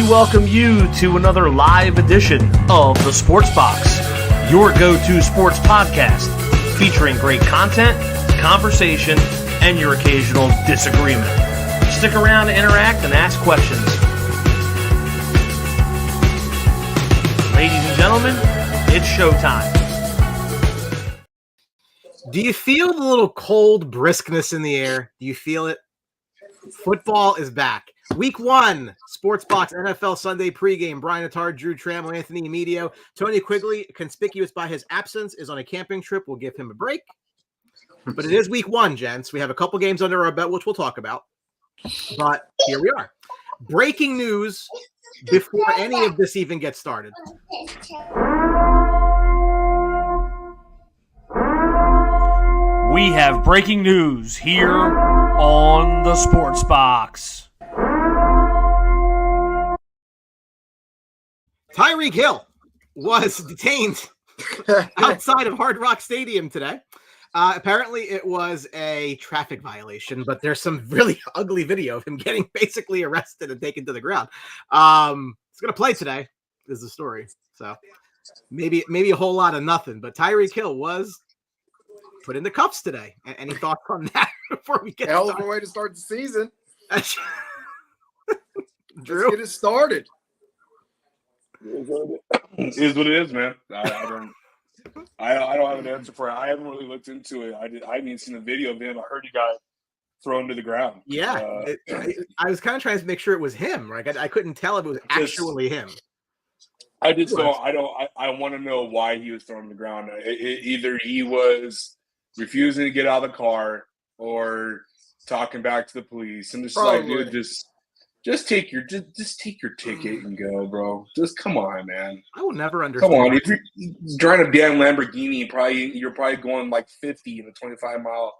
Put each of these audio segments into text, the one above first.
welcome you to another live edition of the Sports Box, your go-to sports podcast featuring great content, conversation, and your occasional disagreement. Stick around to interact and ask questions. Ladies and gentlemen, it's showtime. Do you feel the little cold briskness in the air? Do you feel it? Football is back. Week 1, Sports Box NFL Sunday pregame. Brian Attard, Drew Trammell, Anthony Emilio. Tony Quigley, conspicuous by his absence, is on a camping trip. We'll give him a break. But it is week 1, gents. We have a couple games under our belt, which we'll talk about. But here we are. Breaking news before any of this even gets started. We have breaking news here on the Sports Box. Tyreek Hill was detained outside of Hard Rock Stadium today. Apparently, it was a traffic violation, but there's some really ugly video of him getting basically arrested and taken to the ground. It's going to play today, is the story. So maybe a whole lot of nothing. But Tyreek Hill was put in the cuffs today. Any thoughts on that before we get hell of a way to start the season? Drew? Let's get it started. It is what it is, man. I don't have an answer for it. I haven't really looked into it. I haven't even seen the video of him. I heard he got thrown to the ground. Yeah, I was kind of trying to make sure it was him. Right, I couldn't tell if it was actually him. I just don't. I want to know why he was thrown to the ground. Either he was refusing to get out of the car or talking back to the police. I'm just like, dude, just take your ticket and go, bro. Just come on, man. I will never understand. Come on, if you're driving a damn Lamborghini, you're probably going like 50 in a 25-mile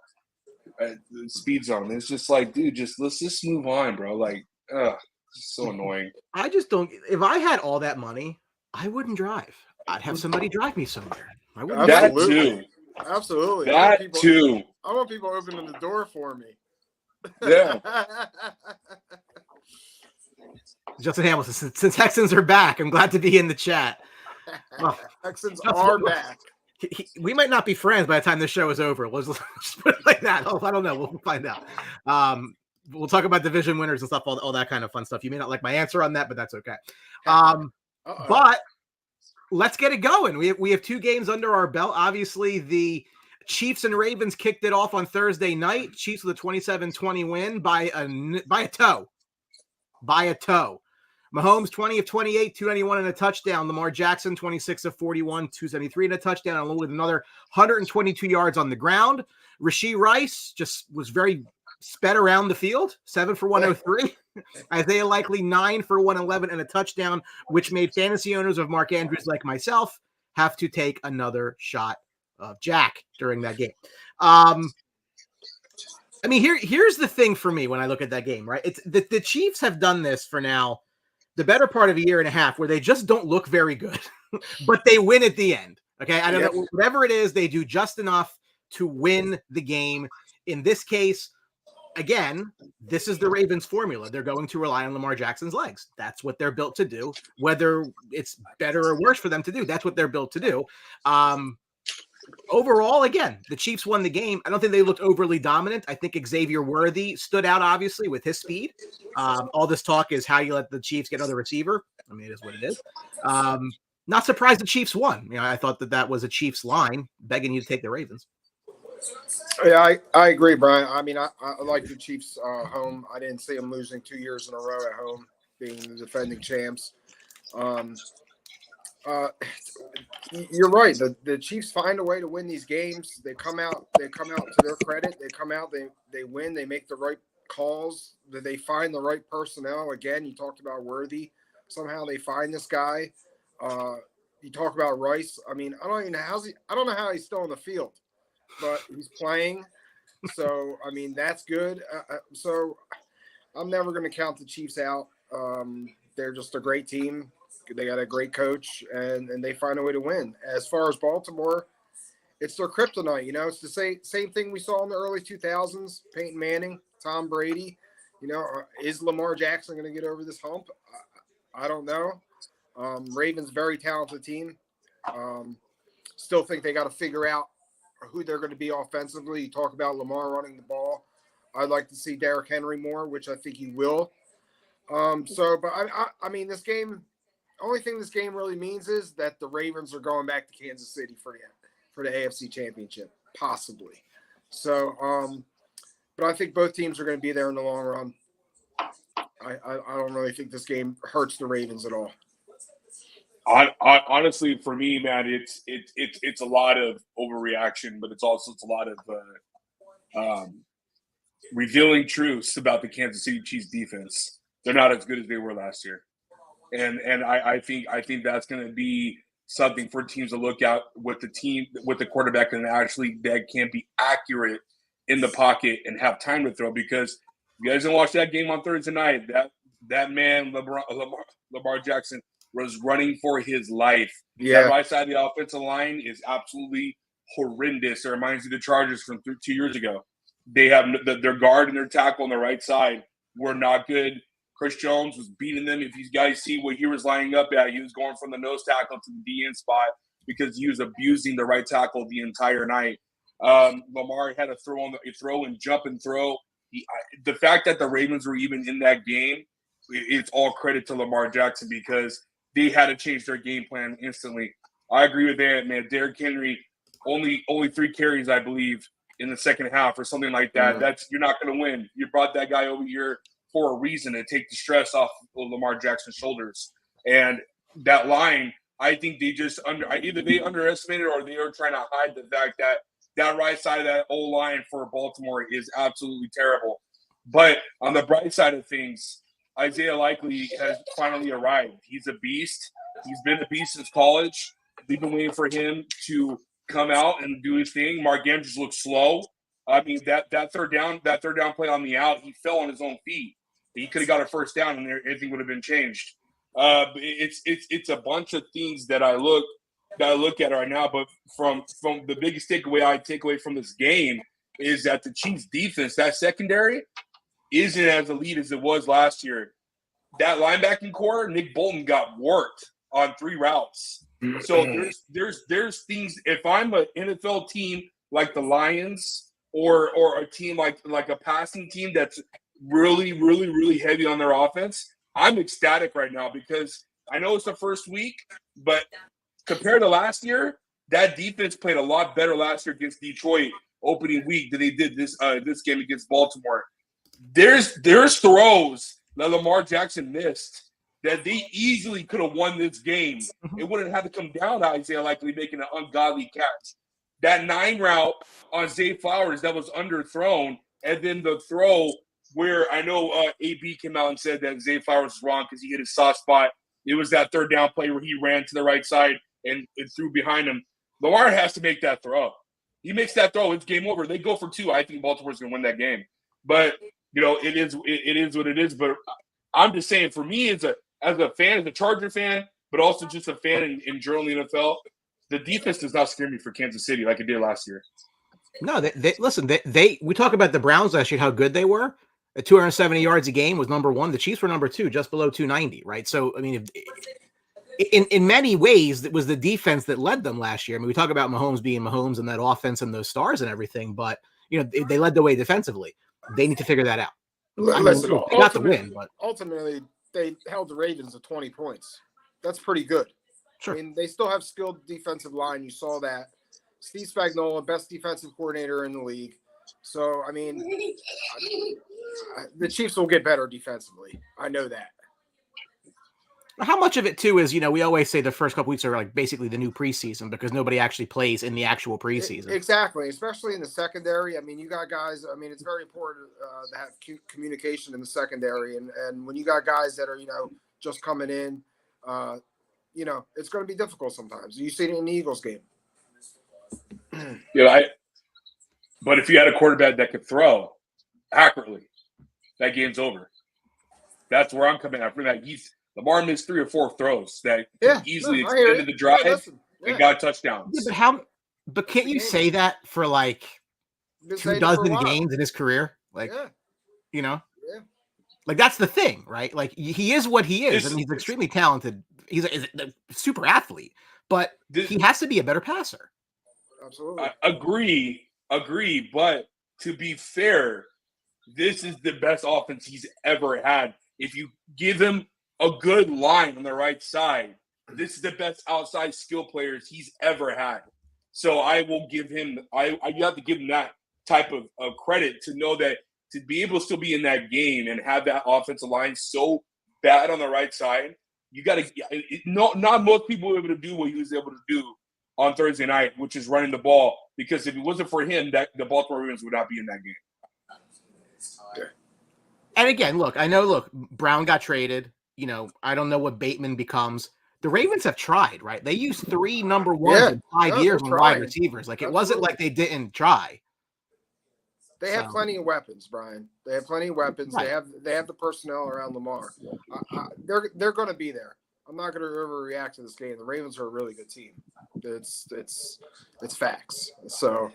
speed zone. It's just like, dude, let's just move on, bro. Like, it's so annoying. I just don't. If I had all that money, I wouldn't drive. I'd have somebody drive me somewhere. I wouldn't. That too. Absolutely. That too. I want people opening the door for me. Yeah. Justin Hamilton, since Texans are back, I'm glad to be in the chat. Texans are back. We might not be friends by the time this show is over. Let's just put it like that. I don't know. We'll find out. We'll talk about division winners and stuff, all that kind of fun stuff. You may not like my answer on that, but that's okay. But let's get it going. We have 2 games under our belt. Obviously, the Chiefs and Ravens kicked it off on Thursday night. Chiefs with a 27-20 win by a toe. Mahomes 20 of 28, 291 and a touchdown. Lamar Jackson 26 of 41, 273 and a touchdown, along with another 122 yards on the ground. Rashee Rice just was very sped around the field, 7 for 103. Isaiah Likely 9 for 111 and a touchdown, which made fantasy owners of Mark Andrews like myself have to take another shot of Jack during that game. I mean, here's the thing for me when I look at that game, right? It's the Chiefs have done this for now the better part of a year and a half where they just don't look very good, but they win at the end. Okay. I don't know, whatever it is, they do just enough to win the game. In this case, again, this is the Ravens formula. They're going to rely on Lamar Jackson's legs. That's what they're built to do. Whether it's better or worse for them to do, that's what they're built to do. Overall, again, the Chiefs won the game. I don't think they looked overly dominant. I think Xavier Worthy stood out, obviously, with his speed. All this talk is how you let the Chiefs get another receiver. I mean, it is what it is. Not surprised the Chiefs won. I thought that was a Chiefs line begging you to take the Ravens. Yeah, I agree, Brian. I mean, I like the Chiefs home. I didn't see them losing 2 years in a row at home, being the defending champs. You're right. The Chiefs find a way to win these games. They come out to their credit. They come out, they win, they make the right calls. They find the right personnel. Again, you talked about Worthy. Somehow they find this guy. You talk about Rice. I mean, I don't know how he's still on the field, but he's playing. So, I mean, that's good. So I'm never going to count the Chiefs out. They're just a great team. They got a great coach, and they find a way to win. As far as Baltimore, it's their kryptonite. It's the same thing we saw in the early 2000s. Peyton Manning, Tom Brady. Is Lamar Jackson going to get over this hump? I don't know. Ravens, very talented team. Still think they got to figure out who they're going to be offensively. You talk about Lamar running the ball. I'd like to see Derrick Henry more, which I think he will. But I mean, this game, only thing this game really means is that the Ravens are going back to Kansas City for the AFC Championship, possibly. So, but I think both teams are going to be there in the long run. I don't really think this game hurts the Ravens at all. Honestly, for me, man, it's a lot of overreaction, but it's a lot of revealing truths about the Kansas City Chiefs defense. They're not as good as they were last year, and I think that's going to be something for teams to look at with the quarterback that can be accurate in the pocket and have time to throw. Because you guys didn't watch that game on Thursday night. That man Lamar Jackson was running for his life. Yeah. That right side of the offensive line is absolutely horrendous. It reminds me of the Chargers from 2 years ago. They have their guard and their tackle on the right side were not good. Chris Jones was beating them. If you guys see what he was lining up at, he was going from the nose tackle to the DN spot because he was abusing the right tackle the entire night. Lamar had to throw and jump and throw. The fact that the Ravens were even in that game, it's all credit to Lamar Jackson because they had to change their game plan instantly. I agree with that, man. Derrick Henry, only 3 carries, I believe, in the second half or something like that. Mm-hmm. You're not going to win. You brought that guy over here for a reason, to take the stress off of Lamar Jackson's shoulders. And that line, I think they just either they underestimated or they were trying to hide the fact that right side of that O-line for Baltimore is absolutely terrible. But on the bright side of things, Isaiah Likely has finally arrived. He's a beast. He's been a beast since college. We've been waiting for him to come out and do his thing. Mark Andrews looks slow. I mean, that third down play on the out, he fell on his own feet. He could have got a first down and everything would have been changed. It's a bunch of things that I look at right now. But from the biggest takeaway I take away from this game is that the Chiefs defense, that secondary, isn't as elite as it was last year. That linebacking core, Nick Bolton got worked on 3 routes. So there's things. If I'm an NFL team like the Lions or a team like a passing team that's really, really, really heavy on their offense, I'm ecstatic right now because I know it's the first week, but compared to last year, that defense played a lot better last year against Detroit opening week than they did this game against Baltimore. There's throws that Lamar Jackson missed that they easily could have won this game. It wouldn't have to come down to Isaiah Likely making an ungodly catch. That 9 route on Zay Flowers that was underthrown, and then the throw where I know AB came out and said that Zay Flowers was wrong because he hit his soft spot. It was that third down play where he ran to the right side and threw behind him. Lamar has to make that throw. He makes that throw, it's game over. They go for 2. I think Baltimore's going to win that game. But it is what it is. But I'm just saying, for me, as a fan, as a Charger fan, but also just a fan in general in the NFL, the defense does not scare me for Kansas City like it did last year. No, listen. We talk about the Browns last year, how good they were. At 270 yards a game was number 1. The Chiefs were number 2, just below 290. Right. So I mean, in many ways, it was the defense that led them last year. I mean, we talk about Mahomes being Mahomes and that offense and those stars and everything, but they led the way defensively. They need to figure that out. Listen, they got the win, but ultimately they held the Ravens to 20 points. That's pretty good. Sure. I mean, they still have skilled defensive line. You saw that. Steve Spagnuolo, best defensive coordinator in the league. So, I mean, the Chiefs will get better defensively. I know that. How much of it, too, is, we always say the first couple weeks are like basically the new preseason because nobody actually plays in the actual preseason. Exactly, especially in the secondary. I mean, you got guys. I mean, it's very important to have communication in the secondary. And when you got guys that are, just coming in, it's going to be difficult sometimes. You see it in the Eagles game. But if you had a quarterback that could throw accurately, that game's over. That's where I'm coming at. For that, Lamar missed 3 or 4 throws that easily extended the drive and got touchdowns. Yeah, but can't you say that for like 2 dozen games in his career? Like, Yeah. Like, that's the thing, right? Like, he is what he is, and he's extremely talented. He's a super athlete, but he has to be a better passer. Absolutely. Agree. But to be fair, this is the best offense he's ever had. If you give him a good line on the right side, this is the best outside skill players he's ever had. So I will give him you have to give him that type of credit to know that to be able to still be in that game and have that offensive line so bad on the right side, you got to – not most people were able to do what he was able to do on Thursday night, which is running the ball, because if it wasn't for him, that the Baltimore Ravens would not be in that game. And again, look, Brown got traded. I don't know what Bateman becomes. The Ravens have tried, right? They used 3 number ones in 5 years on wide receivers. Like, it wasn't like they didn't try. They have plenty of weapons, Brian. They have plenty of weapons. Right. They have the personnel around Lamar. They're going to be there. I'm not going to overreact to this game. The Ravens are a really good team. It's facts. So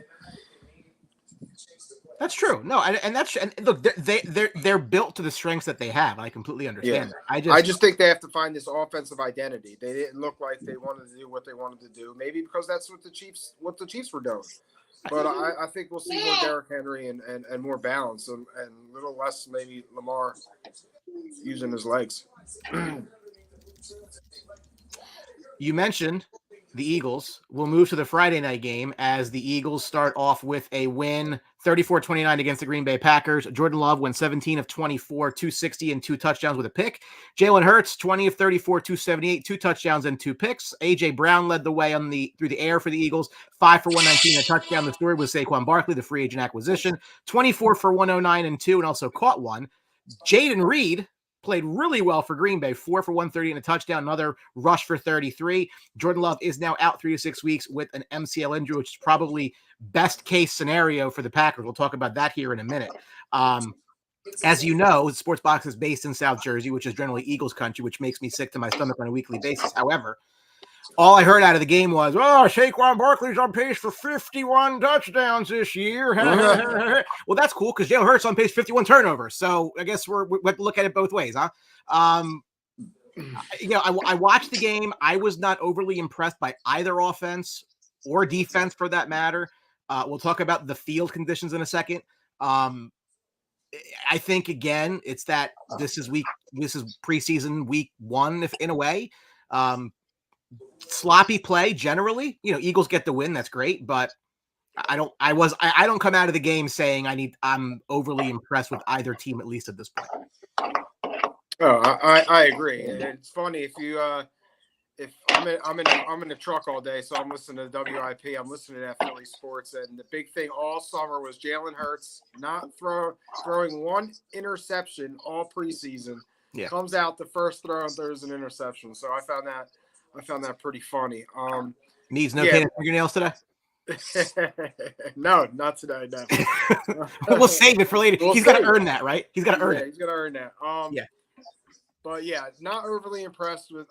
that's true. No, and look, they're built to the strengths that they have. I completely understand that. I just think they have to find this offensive identity. They didn't look like they wanted to do what they wanted to do. Maybe because that's what the Chiefs were doing. But I think we'll see more Derrick Henry and more balance and a little less maybe Lamar using his legs. You mentioned the Eagles. We'll move to the Friday night game as the Eagles start off with a win, 34-29 against the Green Bay Packers. Jordan Love went 17 of 24, 260 and 2 touchdowns with a pick. Jalen Hurts, 20 of 34, 278, 2 touchdowns and 2 picks. A.J. Brown led the way through the air for the Eagles, 5 for 119 and a touchdown. The story was Saquon Barkley, the free agent acquisition, 24 for 109 and 2, and also caught one. Jaden Reed played really well for Green Bay, 4 for 130 and a touchdown, another rush for 33. Jordan Love is now out 3 to 6 weeks with an MCL injury, which is probably best case scenario for the Packers. We'll talk about that here in a minute. As you know, Sports Box is based in South Jersey, which is generally Eagles country, which makes me sick to my stomach on a weekly basis. However, all I heard out of the game was, Saquon Barkley's on pace for 51 touchdowns this year. Well, that's cool because Jalen Hurts on pace 51 turnovers. So I guess we have to look at it both ways, huh? I watched the game. I was not overly impressed by either offense or defense for that matter. We'll talk about the field conditions in a second. I think, again, it's that this is preseason week 1, if in a way. Sloppy play generally. Eagles get the win. That's great, but I don't come out of the game saying I'm overly impressed with either team, at least at this point. Oh, I agree. It's funny if I'm in the truck all day, so I'm listening to WIP. I'm listening to Philly sports, and the big thing all summer was Jalen Hurts not throwing one interception all preseason. Yeah. Comes out the first throw and throws an interception. So I found that pretty funny. Needs no paint and fingernails today? No, not today. No. We'll save it for later. He's got to earn that, right? He's got to earn it. He's got to earn that. But not overly impressed with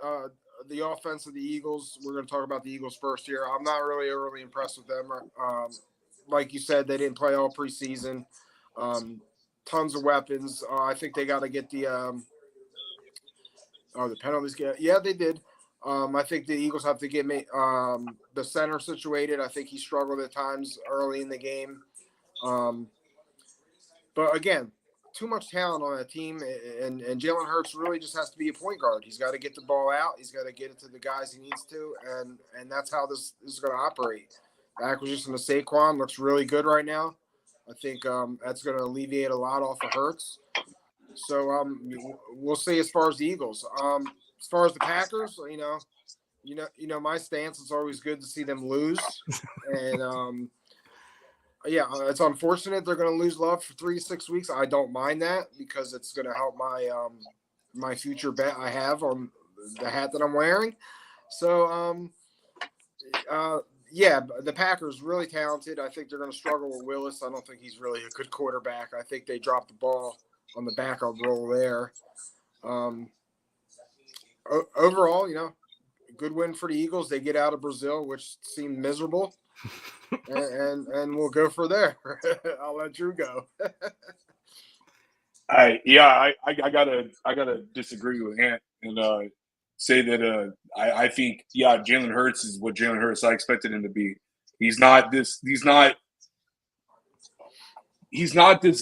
the offense of the Eagles. We're going to talk about the Eagles first here. I'm not really overly impressed with them. Like you said, they didn't play all preseason. Tons of weapons. I think they got to get the penalties. Yeah, they did. I think the Eagles have to get the center situated. I think he struggled at times early in the game. But again, too much talent on that team, and Jalen Hurts really just has to be a point guard. He's got to get the ball out. He's got to get it to the guys he needs to, and that's how this is going to operate. The acquisition of Saquon looks really good right now. I think that's going to alleviate a lot off of Hurts. So we'll see as far as the Eagles. As far as the Packers, my stance. It's always good to see them lose, and it's unfortunate they're going to lose Love for 3 to 6 weeks. I don't mind that because it's going to help my future bet I have on the hat that I'm wearing. So the Packers really talented. I think they're going to struggle with Willis. I don't think he's really a good quarterback. I think they dropped the ball on the backup role there. Overall, good win for the Eagles. They get out of Brazil, which seemed miserable, and we'll go for there. I'll let Drew go. I gotta disagree with Ant and say that I think Jalen Hurts is what Jalen Hurts I expected him to be. He's not this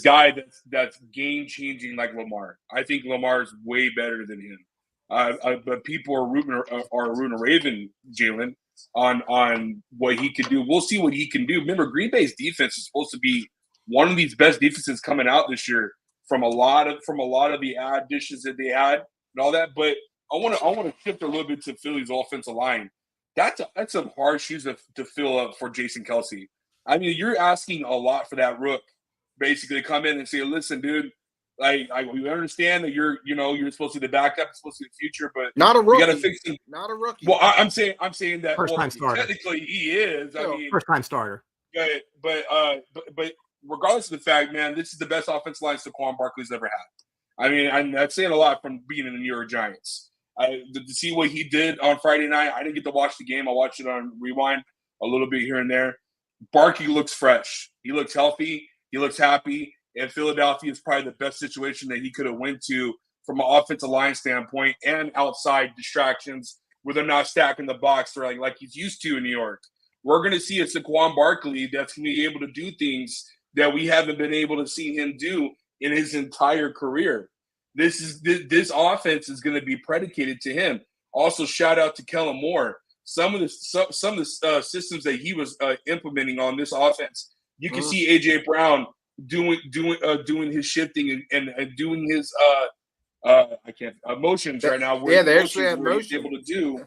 guy that's game changing like Lamar. I think Lamar is way better than him. But people are rooting Raven Jalen on what he can do. We'll see what he can do. Remember, Green Bay's defense is supposed to be one of these best defenses coming out this year from a lot of the additions that they had and all that. But I want to shift a little bit to Philly's offensive line. That's some hard shoes to fill up for Jason Kelce. I mean, you're asking a lot for that rook, basically come in and say, "Listen, dude, like we understand that you're supposed to be the backup, supposed to be the future, but not a rookie. You got to fix him. Not a rookie. Well, I'm saying that First-time starter. technically he is. I mean, first-time starter. But regardless of the fact, man, this is the best offensive line Saquon Barkley's ever had. I mean, I'm saying a lot from being in the New York Giants. To see what he did on Friday night, I didn't get to watch the game. I watched it on Rewind a little bit here and there. Barkley looks fresh. He looks healthy. He looks happy. And Philadelphia is probably the best situation that he could have went to from an offensive line standpoint and outside distractions where they're not stacking the box or like he's used to in New York. We're going to see a Saquon Barkley that's going to be able to do things that we haven't been able to see him do in his entire career. This offense is going to be predicated to him. Also, shout out to Kellen Moore. Some of the systems that he was implementing on this offense, you can see AJ Brown doing his shifting and doing his motions right now. Yeah, they actually have motion. Able to do.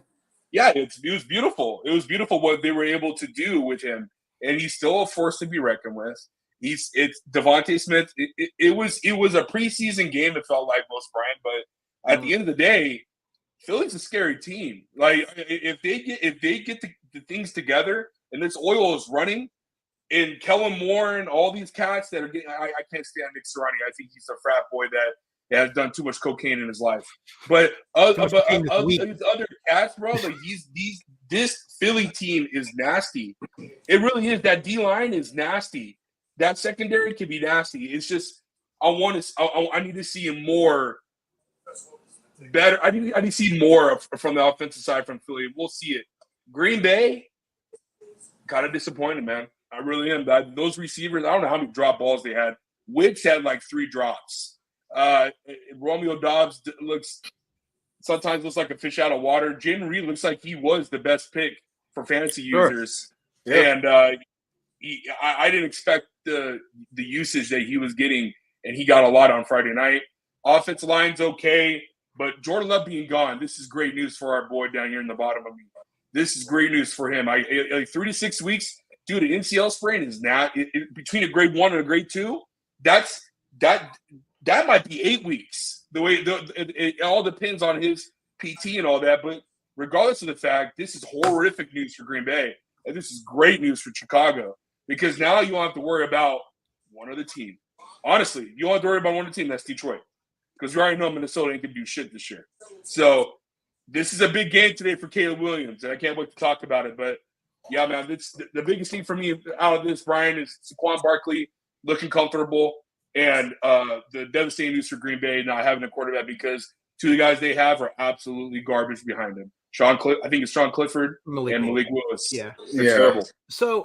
Yeah, it was beautiful. It was beautiful what they were able to do with him, and he's still a force to be reckoned with. It's Devontae Smith. It was a preseason game. It felt like most, Brian, but at the end of the day, Philly's a scary team. Like if they get the things together and this oil is running, and Kellen Moore and all these cats that are getting, I can't stand Nick Sirianni. I think he's a frat boy that has done too much cocaine in his life. But these other cats, bro, like this Philly team is nasty. It really is. That D line is nasty. That secondary can be nasty. It's just I need to see more better. I need to see more from the offensive side from Philly. We'll see it. Green Bay, kind of disappointed, man. I really am. Those receivers, I don't know how many drop balls they had. Wicks had like 3 drops. Romeo Doubs sometimes looks like a fish out of water. Jaden Reed looks like he was the best pick for fantasy users. Yeah. And I didn't expect the usage that he was getting, and he got a lot on Friday night. Offensive line's okay, but Jordan Love being gone, this is great news for our boy down here in the bottom of me. This is great news for him. 3 to 6 weeks, dude, an NCL sprain is not between a grade 1 and a grade 2. That might be 8 weeks. The way it all depends on his PT and all that. But regardless of the fact, this is horrific news for Green Bay, and this is great news for Chicago because now you don't have to worry about one other team. Honestly, you don't have to worry about one other team. That's Detroit, because you already know Minnesota ain't gonna do shit this year. So this is a big game today for Caleb Williams, and I can't wait to talk about it. But yeah, man, the biggest thing for me out of this, Brian, is Saquon Barkley looking comfortable, and the devastating news for Green Bay not having a quarterback because 2 of the guys they have are absolutely garbage behind him. I think it's Sean Clifford and Malik Willis. Yeah, terrible. So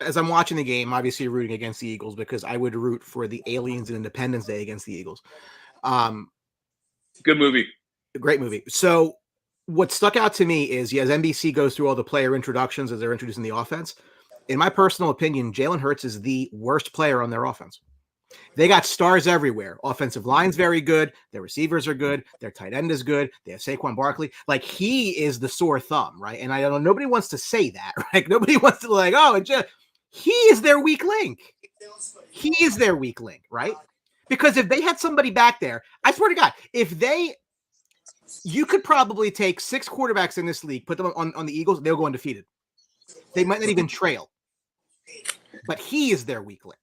as I'm watching the game, obviously rooting against the Eagles because I would root for the aliens in Independence Day against the Eagles. Good movie. Great movie. So what stuck out to me is, as NBC goes through all the player introductions as they're introducing the offense, in my personal opinion, Jalen Hurts is the worst player on their offense. They got stars everywhere. Offensive line's very good. Their receivers are good. Their tight end is good. They have Saquon Barkley. Like, he is the sore thumb, right? And I don't know, nobody wants to say that, right? Nobody wants to he is their weak link. He is their weak link, right? Because if they had somebody back there, I swear to God, you could probably take 6 quarterbacks in this league, put them on the Eagles, they'll go undefeated. They might not even trail. But he is their weak link.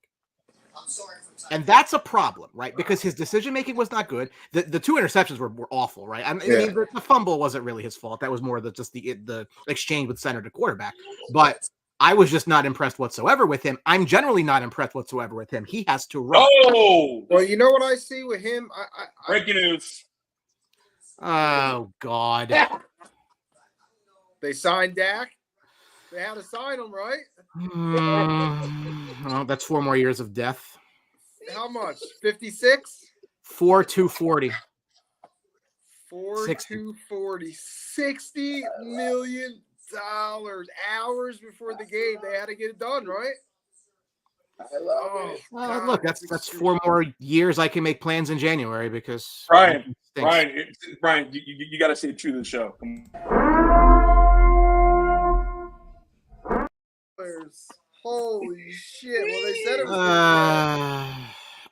And that's a problem, right? Because his decision-making was not good. The 2 interceptions were awful, right? I mean, the fumble wasn't really his fault. That was more just the exchange with center to quarterback. But I was just not impressed whatsoever with him. I'm generally not impressed whatsoever with him. He has to run. Oh, Well, you know what I see with him? breaking news. Oh, God. They signed Dak. They had to sign him, right? Well, that's 4 more years of death. How much? 56? 4,240. 4,240. $60 million. Hours before the game. They had to get it done, right? I love it. Well, look, that's 4 more years I can make plans in January because Brian, you got to say true to the show. Holy shit! Well, they said it was.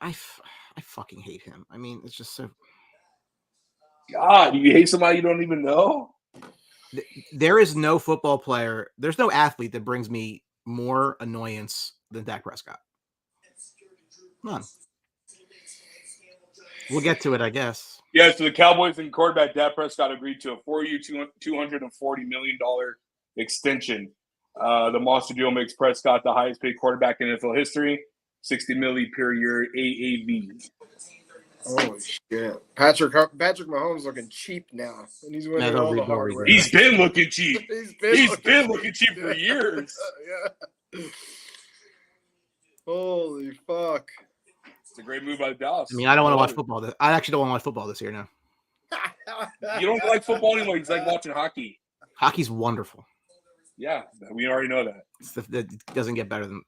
I fucking hate him. I mean, it's just so. God, you hate somebody you don't even know? There is no football player. There's no athlete that brings me more annoyance than Dak Prescott. None. We'll get to it, I guess. Yeah, so the Cowboys and quarterback Dak Prescott agreed to a 4-year, $240 million extension. The monster deal makes Prescott the highest paid quarterback in NFL history, $60 million per year AAV. Holy shit! Patrick Mahomes looking cheap now, and he's winning all the hardware. He's been looking cheap. He's been looking cheap for years. Yeah. Holy fuck! It's a great move by Dallas. I mean, I don't want to watch football. I actually don't want to watch football this year now. You don't like football anymore. He's like watching hockey. Hockey's wonderful. Yeah, we already know that. It doesn't get better than.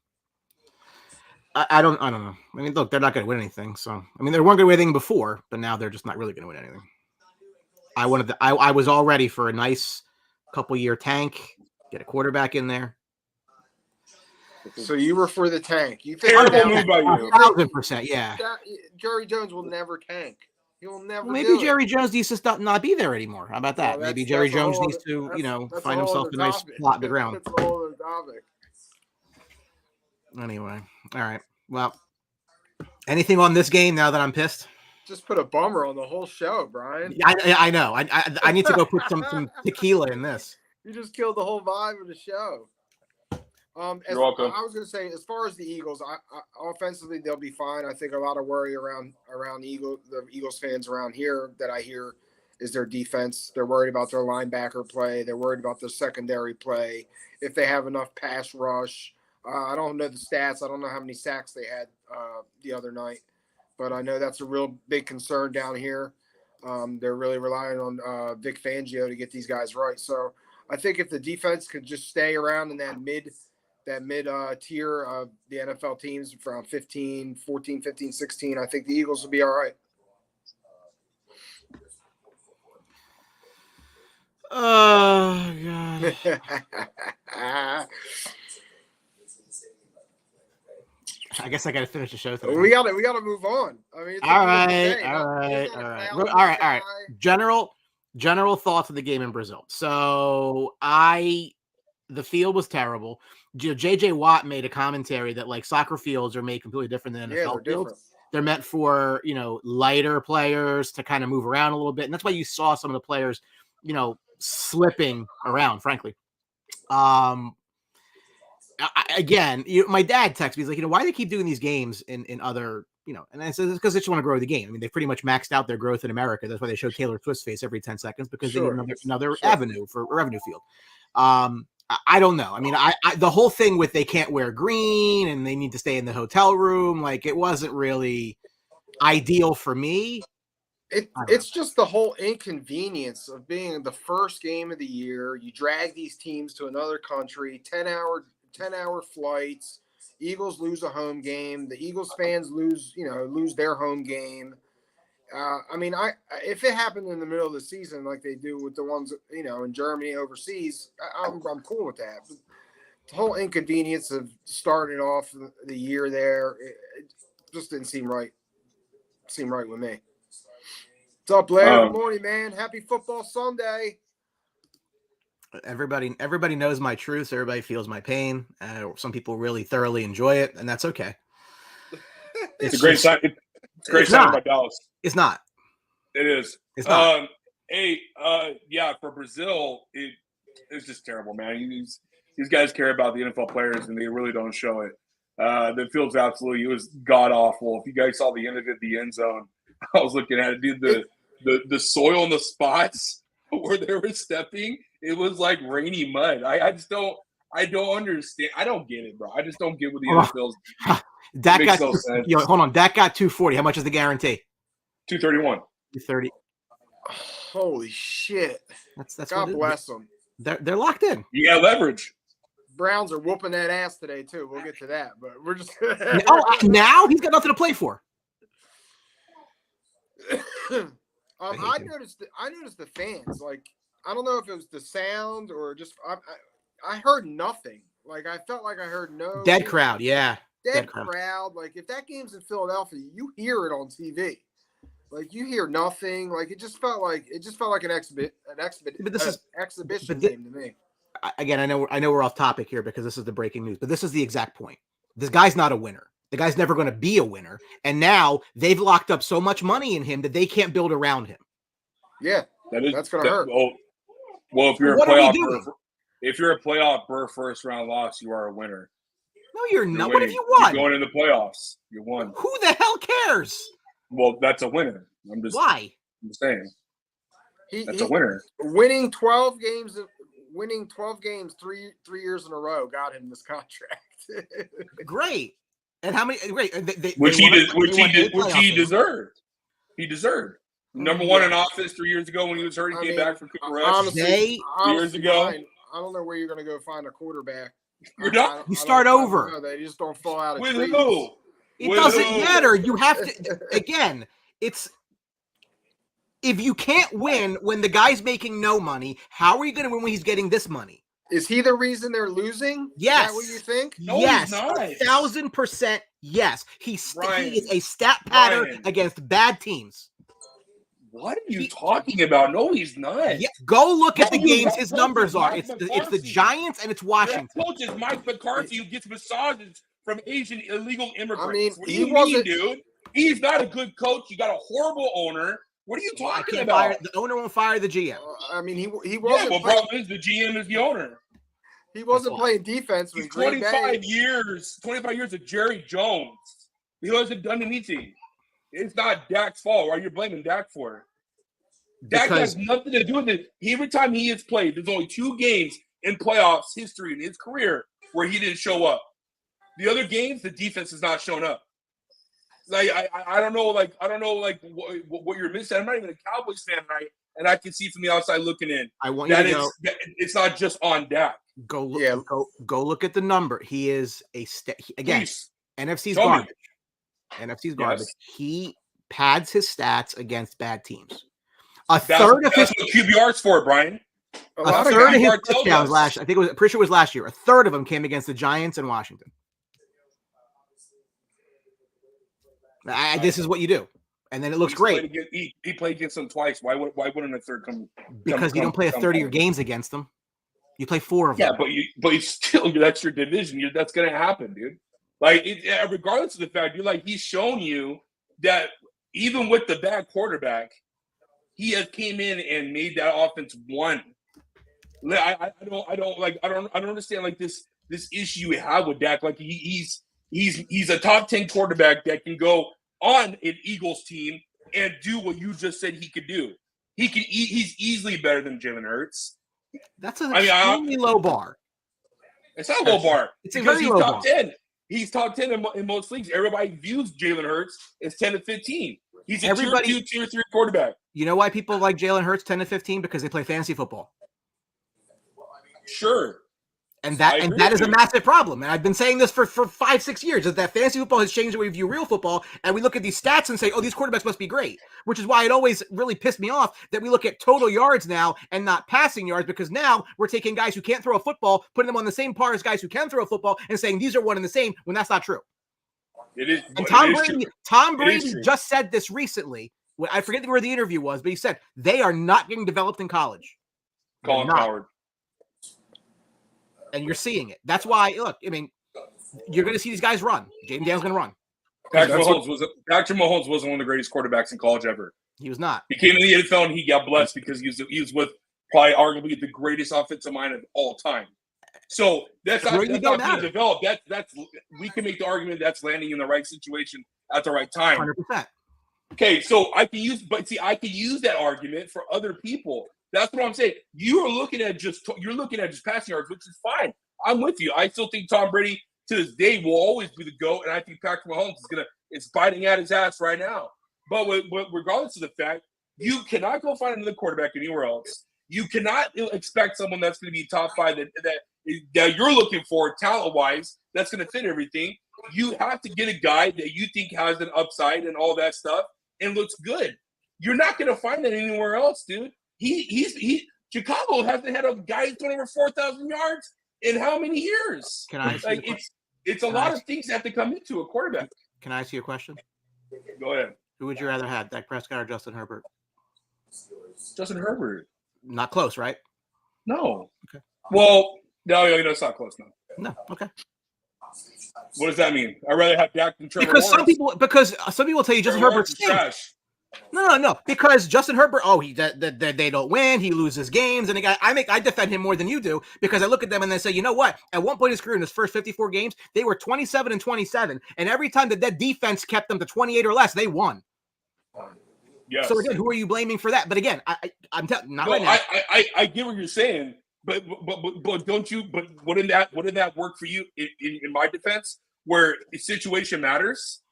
I don't know. I mean, look, they're not going to win anything. So, I mean, they weren't going to win anything before, but now they're just not really going to win anything. I was all ready for a nice couple-year tank, get a quarterback in there. So you were for the tank. You think Terrible move by you. 1,000%, yeah. Jerry Jones will never tank. He will never. Well, maybe Jerry Jones needs to not be there anymore. How about that? Well, maybe Jerry Jones needs to, find himself a nice plot in the ground. That's a whole other topic. Anyway, all right. Well, anything on this game now that I'm pissed? Just put a bummer on the whole show, Brian. I know. I need to go put some tequila in this. You just killed the whole vibe of the show. You're welcome. I was going to say, as far as the Eagles, offensively they'll be fine. I think a lot of worry around the Eagles fans around here that I hear is their defense. They're worried about their linebacker play. They're worried about their secondary play. If they have enough pass rush. I don't know the stats. I don't know how many sacks they had the other night, but I know that's a real big concern down here. They're really relying on Vic Fangio to get these guys right. So I think if the defense could just stay around in that mid tier of the NFL teams from 14, 15, 16, I think the Eagles will be all right. Oh, God. I guess I got to finish the show today. We got to move on. I mean, all right. General thoughts of the game in Brazil. So the field was terrible. JJ Watt made a commentary that like soccer fields are made completely different than NFL fields. They're meant for, lighter players to kind of move around a little bit. And that's why you saw some of the players, slipping around, frankly. Again, my dad texted me. He's like, why do they keep doing these games in other, and I said, it's because they just want to grow the game. I mean, they pretty much maxed out their growth in America. That's why they show Taylor Swift's face every 10 seconds because they need another avenue for a revenue field. I don't know. I mean, I the whole thing with they can't wear green and they need to stay in the hotel room, like it wasn't really ideal for me. It's just the whole inconvenience of being the first game of the year. You drag these teams to another country, 10-hour flights. Eagles lose a home game. The Eagles fans lose their home game. I mean, if it happened in the middle of the season like they do with the ones in Germany overseas, I'm cool with that. But the whole inconvenience of starting off the year there, it just didn't seem right. With me. What's up, Blair? Good morning, man. Happy Football Sunday. Everybody knows my truths. Everybody feels my pain. Some people really thoroughly enjoy it, and that's okay. It's a great sign. It's a great sign by Dallas. It's not. It is. It's not. For Brazil, it's just terrible, man. these guys care about the NFL players, and they really don't show it. The field's absolutely, it was god awful. If you guys saw the end of it, the end zone, I was looking at it, dude. The soil in the spots where they were stepping, it was like rainy mud. I don't understand. I don't get it, bro. I just don't get what the NFL's doing. Dak got no sense. Hold on. Dak got 240. How much is the guarantee? 231. 230. Holy shit! That's God bless them. They're locked in. You got leverage. Browns are whooping that ass today too. We'll get to that, but we're just now he's got nothing to play for. I noticed the fans. Like, I don't know if it was the sound or just I heard nothing. Like, I felt like I heard no dead crowd. Yeah, dead crowd. Like, if that game's in Philadelphia, you hear it on TV. Like, you hear nothing. Like, it just felt like an exhibition game to me. Again, I know we're off topic here because this is the breaking news, but this is the exact point. This guy's not a winner. The guy's never going to be a winner. And now they've locked up so much money in him that they can't build around him. Yeah, that's going to hurt. Well, if you're a playoff first round loss, you are a winner. No, you're not. What have you won? You're going in the playoffs. You won. Who the hell cares? Well, that's a winner. Why? I'm saying. That's a winner. Winning 12 games 3 years in a row got him this contract. Great. And how many? Great. Which he deserved. He deserved. Number one in offense 3 years ago when he was hurt. He came back from Cooper Rush. Honestly, 3 years ago. I don't know where you're going to go find a quarterback. You're not. You start over. They just don't fall out of With trees. who? It doesn't matter. You have to. Again, it's. If you can't win when the guy's making no money, how are you going to win when he's getting this money? Is he the reason they're losing? Yes. Is that what you think? No, yes. He's not. 1,000% yes. He is a stat pattern against bad teams. What are you talking about? No, he's not. Yeah, go look at the games his numbers are. It's the Giants and it's Washington. That coach is Mike McCarthy who gets massages from Asian illegal immigrants. I mean, what do you mean, dude? He's not a good coach. You got a horrible owner. What are you talking about? The owner won't fire the GM. I mean, he wasn't. Yeah, well, problem is the GM is the owner. He wasn't playing defense with 25 years of Jerry Jones. He hasn't done anything. It's not Dak's fault. Why are you blaming Dak for it? Dak has nothing to do with it. Every time he has played, there's only 2 games in playoffs history in his career where he didn't show up. The other games, the defense has not shown up. Like I don't know what you're missing. I'm not even a Cowboys fan, right? And I can see from the outside looking in. I want you to know it's not just on Dak. Go look at the number. He is again. NFC's garbage. NFC's garbage. Yes. He pads his stats against bad teams. That's what QBR's for, Brian. A third of his touchdowns last year. I think it was pretty sure it was last year. A third of them came against the Giants and Washington. This is what you do, and then it looks great. He played against them twice. Why wouldn't a third come? Because you don't play a third of your games against them. You play 4 of them. Yeah, but you still, that's your division. That's going to happen, dude. Like, regardless of the fact, he's shown you that even with the bad quarterback, he has came in and made that offense won. I don't understand like this issue you have with Dak. Like he's a top 10 quarterback that can go on an Eagles team and do what you just said he could do. He's easily better than Jalen Hurts. That's an extremely low bar. It's not a low bar. It's a very low top bar. 10. He's top 10 in most leagues. Everybody views Jalen Hurts as 10 to 15. He's a tier 2, tier 3 quarterback. You know why people like Jalen Hurts 10 to 15? Because they play fantasy football. Sure. And that is a massive problem. And I've been saying this for 5-6 years, is that fantasy football has changed the way we view real football. And we look at these stats and say, oh, these quarterbacks must be great. Which is why it always really pissed me off that we look at total yards now and not passing yards, because now we're taking guys who can't throw a football, putting them on the same par as guys who can throw a football and saying these are one and the same, when that's not true. It is. And Tom Brady just said this recently. I forget where the interview was, but he said they are not getting developed in college. Colin Coward. And you're seeing it. That's why, look, I mean, you're going to see these guys run. Jaden Daniels going to run. Patrick Mahomes wasn't one of the greatest quarterbacks in college ever. He was not. He came in the NFL and he got blessed because he was with probably arguably the greatest offensive mind of all time. So that's not being matter. developed. That's we can make the argument that's landing in the right situation at the right time. 100%. Okay, so I can use that argument for other people. That's what I'm saying. You're looking at just passing yards, which is fine. I'm with you. I still think Tom Brady to this day will always be the GOAT, and I think Patrick Mahomes is biting at his ass right now. But regardless of the fact, you cannot go find another quarterback anywhere else. You cannot expect someone that's going to be top 5 that you're looking for talent-wise that's going to fit everything. You have to get a guy that you think has an upside and all that stuff and looks good. You're not going to find that anywhere else, dude. Chicago hasn't had a guy who's thrown over 4,000 yards in how many years? Can I it's a lot of things that have to come into a quarterback. Can I ask you a question? Go ahead. Who would you rather have, Dak Prescott or Justin Herbert? Justin Herbert. Not close, right? No. Okay. Well, no, it's not close. No. Okay. What does that mean? I'd rather have Dak than Trevor Because Lawrence. some people tell you Justin Herbert's trash. No. Because Justin Herbert, they don't win. He loses games, and I defend him more than you do because I look at them and they say, you know what? At one point in his career, in his first 54 games, they were 27-27, and every time that defense kept them to 28 or less, they won. Yes. So again, who are you blaming for that? But again, I'm telling not right now. I get what you're saying, but don't you? But wouldn't that work for you in my defense, where the situation matters?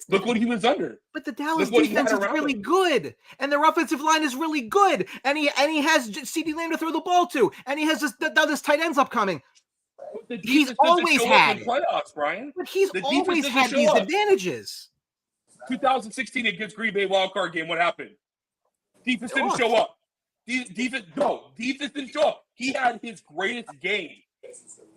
Look what he was under. But the Dallas defense is really good, and their offensive line is really good, and he has CeeDee Lamb to throw the ball to, and he has this tight ends upcoming. He's always had playoffs, Brian. But he's always had these advantages. 2016 against Green Bay wildcard game, what happened? Defense didn't show up. Defense didn't show up. He had his greatest game.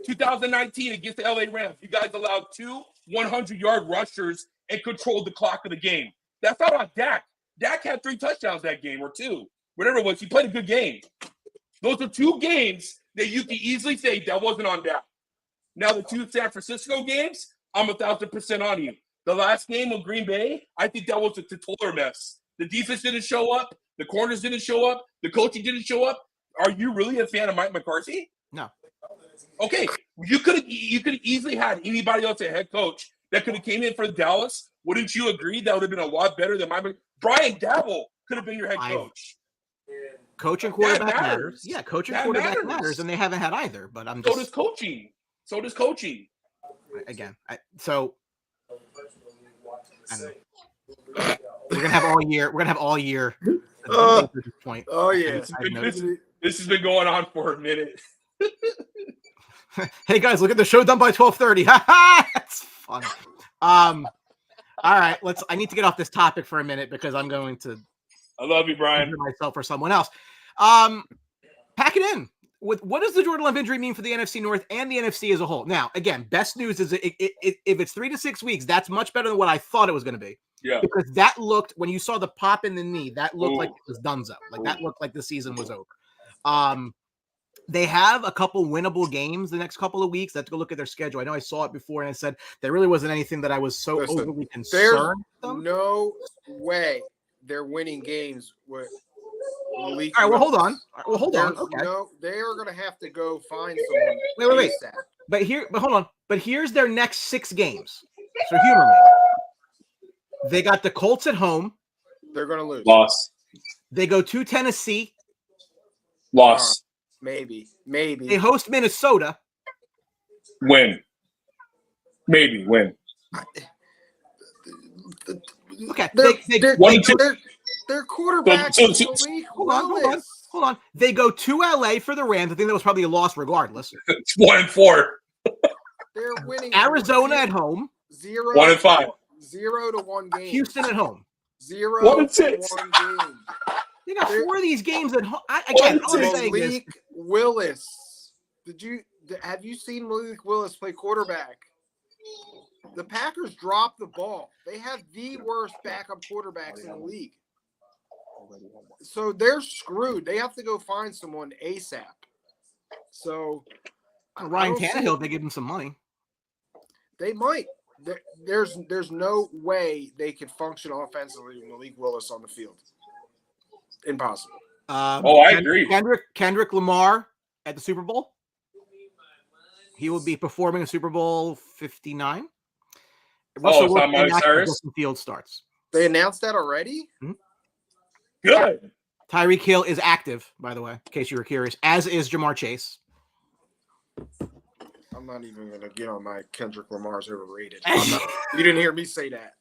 2019 against the LA Rams, you guys allowed 2 100-yard rushers and controlled the clock of the game. That's not on Dak. Dak had 3 touchdowns that game, or 2. Whatever it was, he played a good game. Those are 2 games that you can easily say that wasn't on Dak. Now, the 2 San Francisco games, I'm 1,000% on you. The last game of Green Bay, I think that was a total mess. The defense didn't show up. The corners didn't show up. The coaching didn't show up. Are you really a fan of Mike McCarthy? No. Okay, you could have easily had anybody else a head coach that could have came in for Dallas. Wouldn't you agree that would have been a lot better than Brian Dabble could have been your head coach? Coach and quarterback matters. Yeah, coach and quarterback matters, and they haven't had either. But so does coaching. Again, I don't know. We're gonna have all year. At this point. Oh yeah. This has been going on for a minute. Hey guys, look at the show done by 12:30. That's fun. All right, I need to get off this topic for a minute because I'm going to. I love you, Brian. Myself or someone else. Pack it in. What does the Jordan Love injury mean for the NFC North and the NFC as a whole? Now, again, best news is if it's 3 to 6 weeks, that's much better than what I thought it was going to be. Yeah. Because that looked, when you saw the pop in the knee, that looked like it was donezo. Like that looked like the season was over. They have a couple winnable games the next couple of weeks. Let's go look at their schedule. I know I saw it before and I said there really wasn't anything that I was so overly concerned. There's no way they're winning games with Malik. All right, well, hold on. Okay. No, they are going to have to go find someone. Wait. But hold on. But here's their next 6 games. So humor me. They got the Colts at home. They're going to lose. Loss. They go to Tennessee. Loss. Maybe. They host Minnesota. Win. Maybe win. Okay. Their quarterback. Hold on. They go to LA for the Rams. I think that was probably a loss regardless. 1-4. They're winning. Arizona at home. 1-5. 0-1 game. Houston at home. 0-1 game. They got 4 of these games at home. Malik Willis. Have you seen Malik Willis play quarterback? The Packers dropped the ball. They have the worst backup quarterbacks in the league. So they're screwed. They have to go find someone ASAP. So Ryan Tannehill, they give him some money. They might. There's no way they could function offensively with Malik Willis on the field. Impossible. I agree. Kendrick Lamar at the Super Bowl. He will be performing in Super Bowl 59. Oh, it's not Miley Cyrus? Justin Fields starts. They announced that already? Good. Tyreek Hill is active, by the way, in case you were curious, as is Jamar Chase. I'm not even going to get on my Kendrick Lamar's overrated. You didn't hear me say that.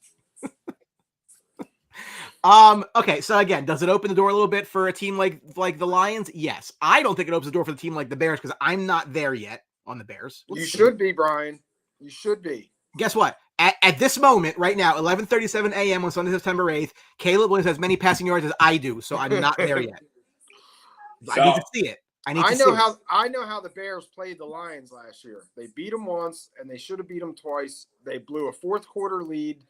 Okay, so again, does it open the door a little bit for a team like the Lions? Yes. I don't think it opens the door for the team like the Bears because I'm not there yet on the Bears. You should be, Brian. You should be. Guess what? At this moment, right now, 11:37 a.m. on Sunday, September 8th, Caleb Williams has many passing yards as I do, so I'm not there yet. I need to see it. I know how the Bears played the Lions last year. They beat them once, and they should have beat them twice. They blew a fourth quarter lead.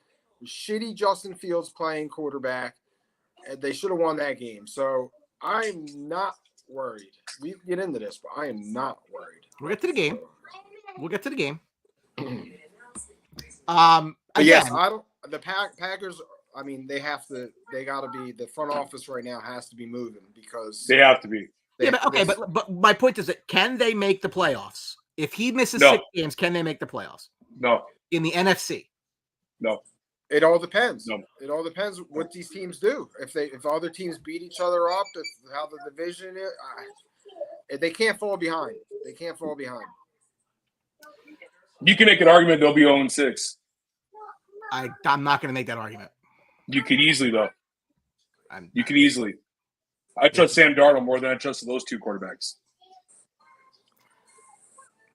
Shitty Justin Fields playing quarterback, and they should have won that game. So I'm not worried. We can get into this, but I am not worried. We'll get to the game. Yes, I don't. The Packers. I mean, they got to be. The front office right now has to be moving because they have to be. But my point is that can they make the playoffs? If he misses 6 games, can they make the playoffs? No. In the NFC? No. It all depends. No. It all depends what these teams do. If other teams beat each other up, how the division is, they can't fall behind. They can't fall behind. You can make an argument they'll be 0-6. I'm not going to make that argument. You could easily, though. You could easily. I trust Sam Darnold more than I trust those two quarterbacks.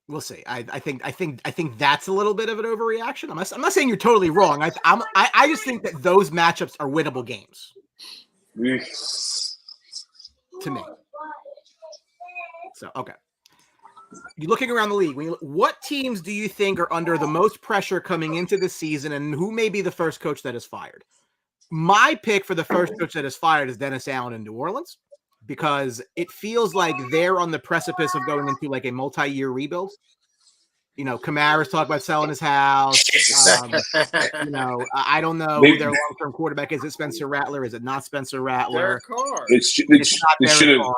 We'll see. I think that's a little bit of an overreaction. I'm not saying you're totally wrong. I just think that those matchups are winnable games. To me. So okay. You're looking around the league. What teams do you think are under the most pressure coming into the season, and who may be the first coach that is fired? My pick for the first coach that is fired is Dennis Allen in New Orleans, because it feels like they're on the precipice of going into like a multi-year rebuild. You know, Kamara's talking about selling his house. I don't know who their long-term quarterback is. Is it Spencer Rattler? Is it not Spencer Rattler? It's not Derek Carr.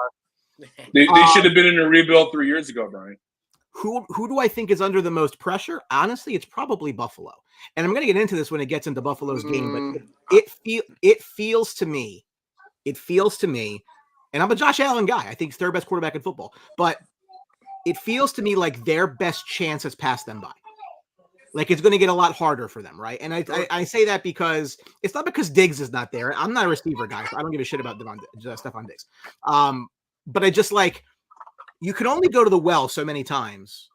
They should have been in a rebuild 3 years ago, Brian. Who do I think is under the most pressure? Honestly, it's probably Buffalo. And I'm going to get into this when it gets into Buffalo's game, but it feels to me, and I'm a Josh Allen guy. I think he's third best quarterback in football, but it feels to me like their best chance has passed them by. Like it's going to get a lot harder for them, right? And I say that because it's not because Diggs is not there. I'm not a receiver guy, so I don't give a shit about Stephon Diggs. But I just like, you can only go to the well so many times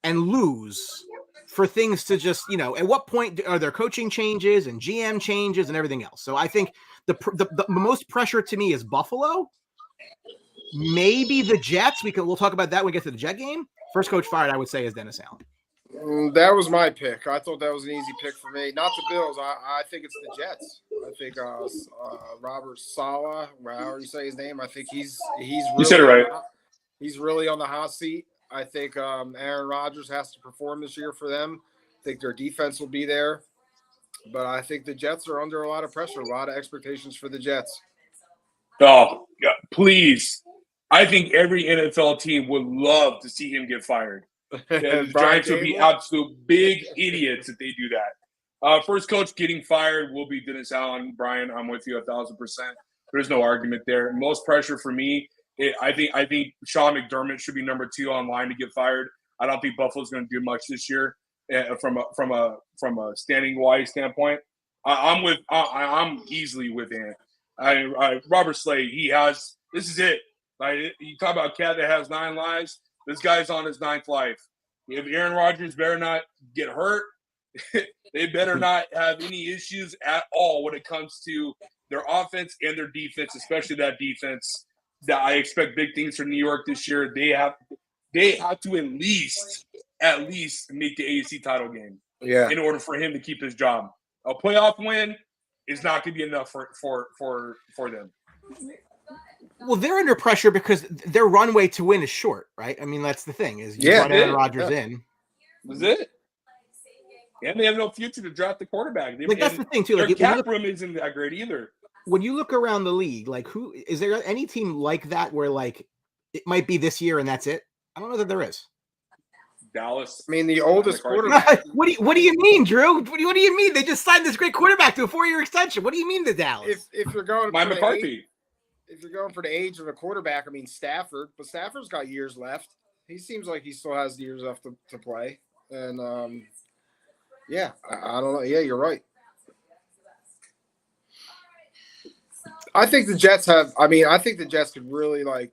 and lose for things to just, at what point are there coaching changes and GM changes and everything else? So I think the most pressure to me is Buffalo, maybe the Jets. We'll talk about that when we get to the Jet game. First coach fired, I would say, is Dennis Allen. That was my pick. I thought that was an easy pick for me. Not the Bills. I think it's the Jets. I think Robert Saleh, however you say his name, I think he's really, you said it right. He's really on the hot seat. I think Aaron Rodgers has to perform this year for them. I think their defense will be there. But I think the Jets are under a lot of pressure, a lot of expectations for the Jets. Oh, yeah, please. I think every NFL team would love to see him get fired. The Giants would be absolute big idiots if they do that. First coach getting fired will be Dennis Allen. Brian, I'm with you 1,000%. There's no argument there. Most pressure for me, I think Sean McDermott should be number 2 on line to get fired. I don't think Buffalo's going to do much this year from a standing wise standpoint. I'm easily with Ant. Robert Slade, this is it. Like, you talk about a cat that has 9 lives. This guy's on his 9th life. If Aaron Rodgers better not get hurt, they better not have any issues at all when it comes to their offense and their defense, especially that defense. That I expect big things from New York this year. They have to at least make the AFC title game. Yeah. In order for him to keep his job. A playoff win is not going to be enough for them. Well, they're under pressure because their runway to win is short, right? I mean, that's the thing is you brought Aaron Rodgers in. That's it. And they have no future to draft the quarterback. That's the thing too. Their cap room isn't that great either. When you look around the league, like who is there any team like that where like it might be this year and that's it? I don't know that there is. Dallas. I mean, the oldest quarterback. What do you mean, Drew? What do you mean? They just signed this great quarterback to a 4-year extension. What do you mean to Dallas? If you're going Mike for McCarthy. if you're going for the age of the quarterback, I mean Stafford, but Stafford's got years left. He seems like he still has years left to play. And yeah, I don't know. Yeah, you're right. I think the Jets could really like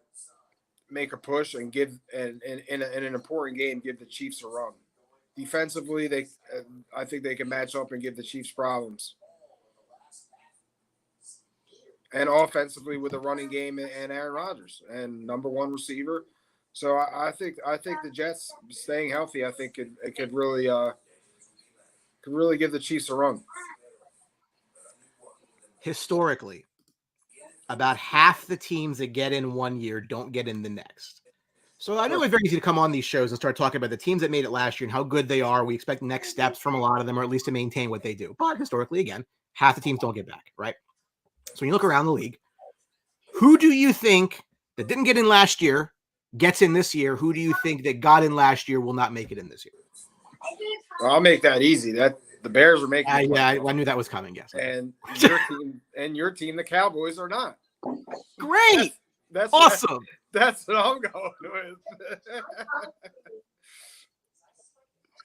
make a push and give in an important game, give the Chiefs a run. Defensively, I think they can match up and give the Chiefs problems. And offensively with the running game and Aaron Rodgers and number one receiver. So I think the Jets staying healthy, I think it could really give the Chiefs a run. Historically, about half the teams that get in one year don't get in the next. So I know it's very easy to come on these shows and start talking about the teams that made it last year and how good they are. We expect next steps from a lot of them, or at least to maintain what they do. But historically, again, half the teams don't get back, right? So when you look around the league, who do you think that didn't get in last year gets in this year? Who do you think that got in last year will not make it in this year? Well, I'll make that easy. That the Bears are making. I knew that was coming. Yes, and your team, the Cowboys, are not. Great. That's awesome. That's what I'm going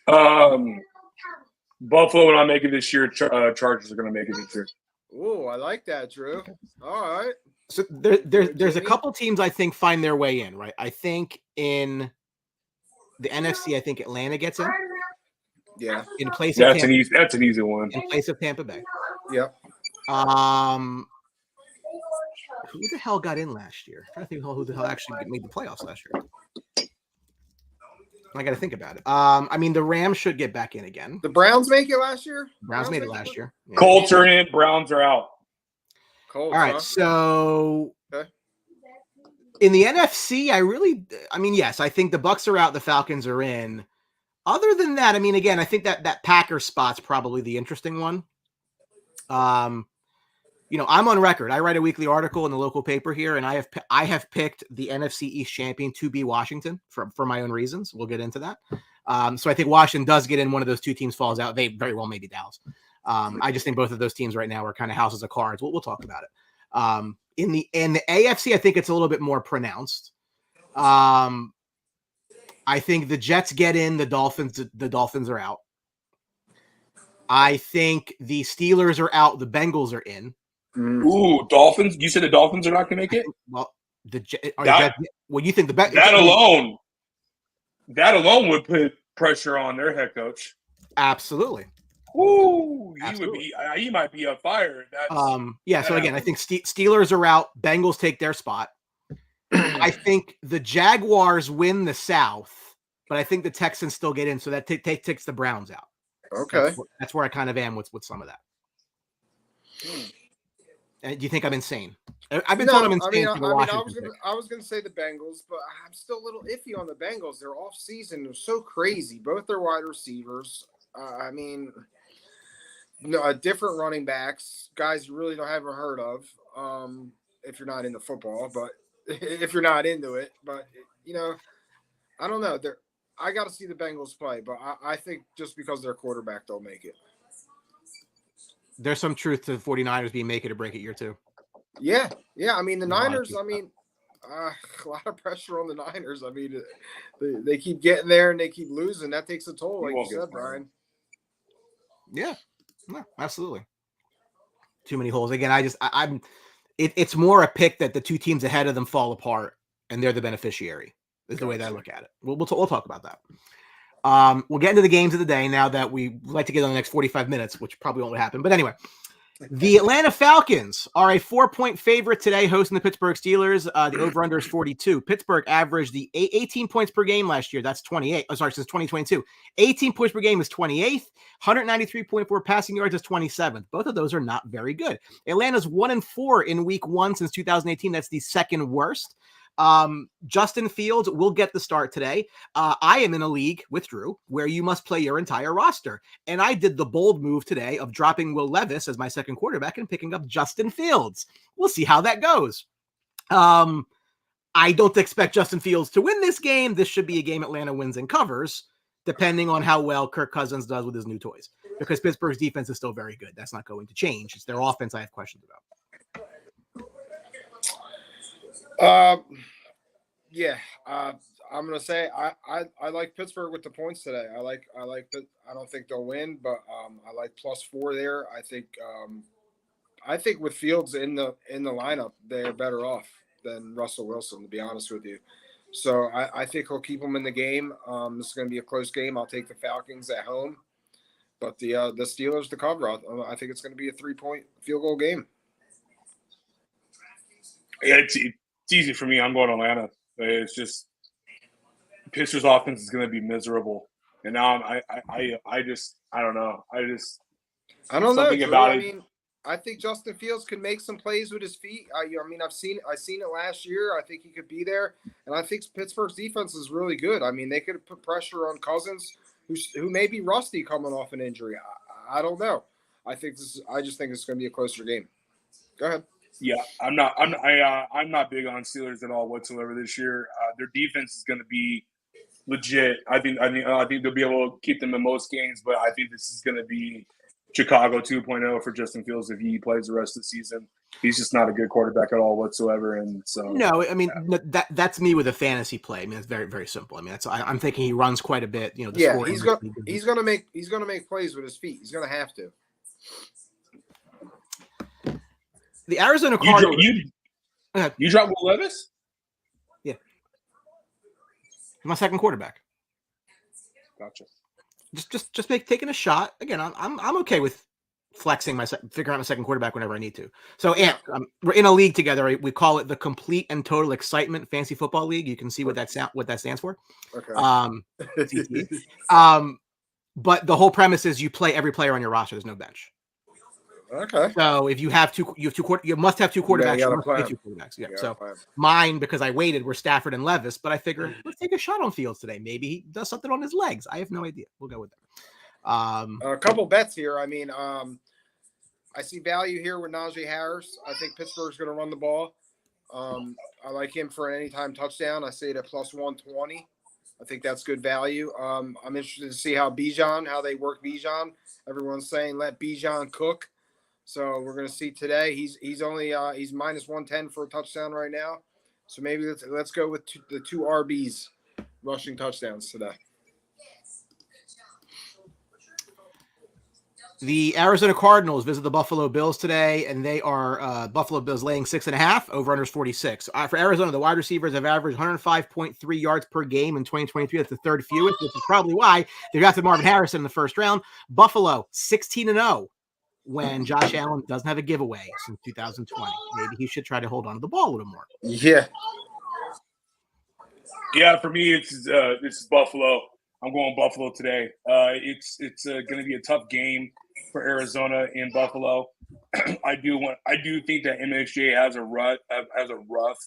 with. Buffalo will not make it this year. Chargers are going to make it this year. Oh, I like that, Drew. All right. So there's a couple teams I think find their way in, right? I think in the NFC, I think Atlanta gets in. Yeah. In place of that's an easy one. In place of Tampa Bay. Yep. Who the hell got in last year? I'm trying to think who the hell actually made the playoffs last year. I got to think about it. I mean, the Rams should get back in again. The Browns make it last year? Browns made it last year. Yeah. Colts are in. Browns are out. Colts, all right. So in the NFC, yes, I think the Bucs are out. The Falcons are in. Other than that, I mean, again, I think that Packers spot's probably the interesting one. I'm on record. I write a weekly article in the local paper here, and I have picked the NFC East champion to be Washington for my own reasons. We'll get into that. So I think Washington does get in. One of those two teams falls out. They very well may be Dallas. I just think both of those teams right now are kind of houses of cards. We'll talk about it. In the AFC, I think it's a little bit more pronounced. I think the Jets get in. The Dolphins are out. I think the Steelers are out. The Bengals are in. Ooh, Dolphins! You said the Dolphins are not going to make it. Well, you think that alone would put pressure on their head coach. Absolutely. Ooh, Absolutely. He might be on fire. So again, I think Steelers are out. Bengals take their spot. I think the Jaguars win the South, but I think the Texans still get in, so that takes the Browns out. Okay, that's where I kind of am with some of that. Do you think I'm insane? I've been told I'm insane. I was going to say the Bengals, but I'm still a little iffy on the Bengals. Their off season was so crazy. Both their wide receivers. Different running backs, guys you really haven't heard of. If you're not into football, but if you're not into it, but I don't know. I got to see the Bengals play, but I think just because their quarterback, they'll make it. There's some truth to the 49ers being make it or break it year two. Yeah. I mean, the Niners, a lot of pressure on the Niners. I mean, they keep getting there and they keep losing. That takes a toll, like you said, Brian. Yeah, no, absolutely. Too many holes. Again, it's more a pick that the two teams ahead of them fall apart and they're the beneficiary. Is the way that I look at it. We'll talk about that. We'll get into the games of the day now that we like to get on the next 45 minutes, which probably won't happen. But anyway, the Atlanta Falcons are a 4-point favorite today, hosting the Pittsburgh Steelers. The over-under is 42. Pittsburgh averaged the 18 points per game last year. That's 28. Since 2022. 18 points per game is 28th. 193.4 passing yards is 27th. Both of those are not very good. Atlanta's 1-4 in week 1 since 2018. That's the second worst. Justin Fields will get the start today. I am in a league with Drew where you must play your entire roster. And I did the bold move today of dropping Will Levis as my second quarterback and picking up Justin Fields. We'll see how that goes. I don't expect Justin Fields to win this game. This should be a game Atlanta wins and covers. depending on how well Kirk Cousins does with his new toys. Because Pittsburgh's defense is still very good. That's not going to change. It's their offense I have questions about. Yeah. I'm gonna say I like Pittsburgh with the points today. I like I don't think they'll win, but I like +4 there. I think with Fields in the lineup, they're better off than Russell Wilson, to be honest with you. So I think he'll keep them in the game. This is going to be a close game. I'll take the Falcons at home, but the Steelers to cover. I think it's going to be a 3-point field goal game. Yeah, it's easy for me. I'm going Atlanta. It's just Pittsburgh's offense is going to be miserable, and now I don't know. I don't know. Drew. I mean, I think Justin Fields can make some plays with his feet. I've seen it last year. I think he could be there, and I think Pittsburgh's defense is really good. I mean, they could put pressure on Cousins, who may be rusty coming off an injury. I don't know. I just think it's going to be a closer game. Go ahead. Yeah, I'm not big on Steelers at all whatsoever this year. Their defense is going to be legit. I think they'll be able to keep them in most games, but I think this is going to be Chicago 2.0 for Justin Fields if he plays the rest of the season. He's just not a good quarterback at all whatsoever, and so no. I mean that's me with a fantasy play. I mean it's very very simple. I mean I'm thinking he runs quite a bit. You know, he's gonna make plays with his feet. He's gonna have to. The Arizona Cardinals. You dropped Will Levis? Yeah. My second quarterback. Gotcha. Just taking a shot. Again, I'm okay with flexing figuring out my second quarterback whenever I need to. So we're in a league together. We call it the Complete and Total Excitement Fantasy Football League. You can see what that stands for. Okay. But the whole premise is you play every player on your roster. There's no bench. Okay. So if you must have two quarterbacks. Yeah, you must play two quarterbacks. Yeah. So mine, because I waited, were Stafford and Levis, but I figured let's take a shot on Fields today. Maybe he does something on his legs. I have no idea. We'll go with that. A couple bets here. I mean, I see value here with Najee Harris. I think Pittsburgh's going to run the ball. I like him for an anytime touchdown. I say it at +120. I think that's good value. I'm interested to see how they work Bijan. Everyone's saying let Bijan cook. So we're going to see today. He's only he's -110 for a touchdown right now. So maybe let's go with the two RBs rushing touchdowns today. The Arizona Cardinals visit the Buffalo Bills today, and they are Buffalo Bills laying 6.5, over-under 46. For Arizona, the wide receivers have averaged 105.3 yards per game in 2023. That's the third fewest, which is probably why they drafted Marvin Harrison in the first round. Buffalo 16-0 when Josh Allen doesn't have a giveaway since 2020. Maybe he should try to hold on to the ball a little more. Yeah. Yeah, for me, this is Buffalo. I'm going Buffalo today. It's going to be a tough game for Arizona in Buffalo. I do think that MSJ has a rough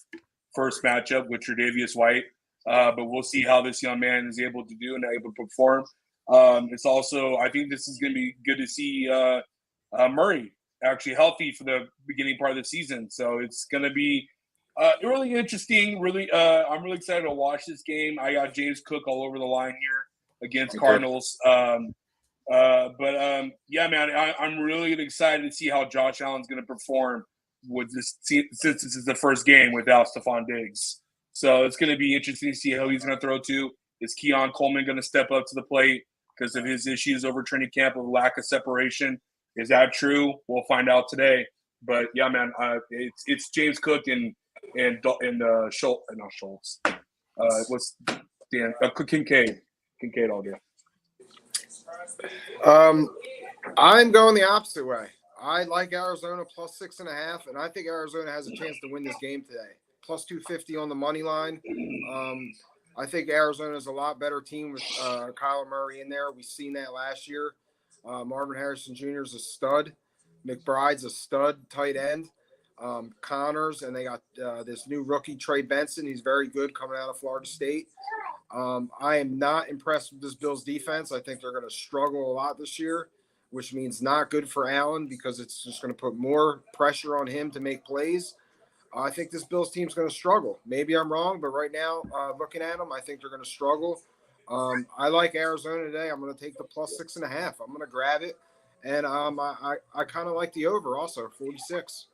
first matchup with Tre'Davious White, but we'll see how this young man is able to do and able to perform. It's also, I think this is going to be good to see Murray actually healthy for the beginning part of the season. So it's going to be really interesting. Really, I'm really excited to watch this game. I got James Cook all over the line here against Cardinals. Yeah, man, I'm really excited to see how Josh Allen's going to perform with this, since this is the first game without Stephon Diggs. So it's going to be interesting to see how he's going to throw to. Is Keon Coleman going to step up to the plate because of his issues over training camp of lack of separation? Is that true? We'll find out today. But yeah, man, it's James Cook and Schultz, not Schultz. What's Dan? Kincaid all day. I'm going the opposite way. I like Arizona +6.5, and I think Arizona has a chance to win this game today. +250 on the money line. I think Arizona is a lot better team with Kyler Murray in there. We've seen that last year. Marvin Harrison Jr. is a stud. McBride's a stud tight end. Connors, and they got this new rookie, Trey Benson. He's very good coming out of Florida State. I am not impressed with this Bills defense. I think they're going to struggle a lot this year, which means not good for Allen because it's just going to put more pressure on him to make plays. I think this Bills team's going to struggle. Maybe I'm wrong, but right now, looking at them, I think they're going to struggle. I like Arizona today. I'm going to take the plus 6.5. I'm going to grab it. And I kind of like the over also, 46.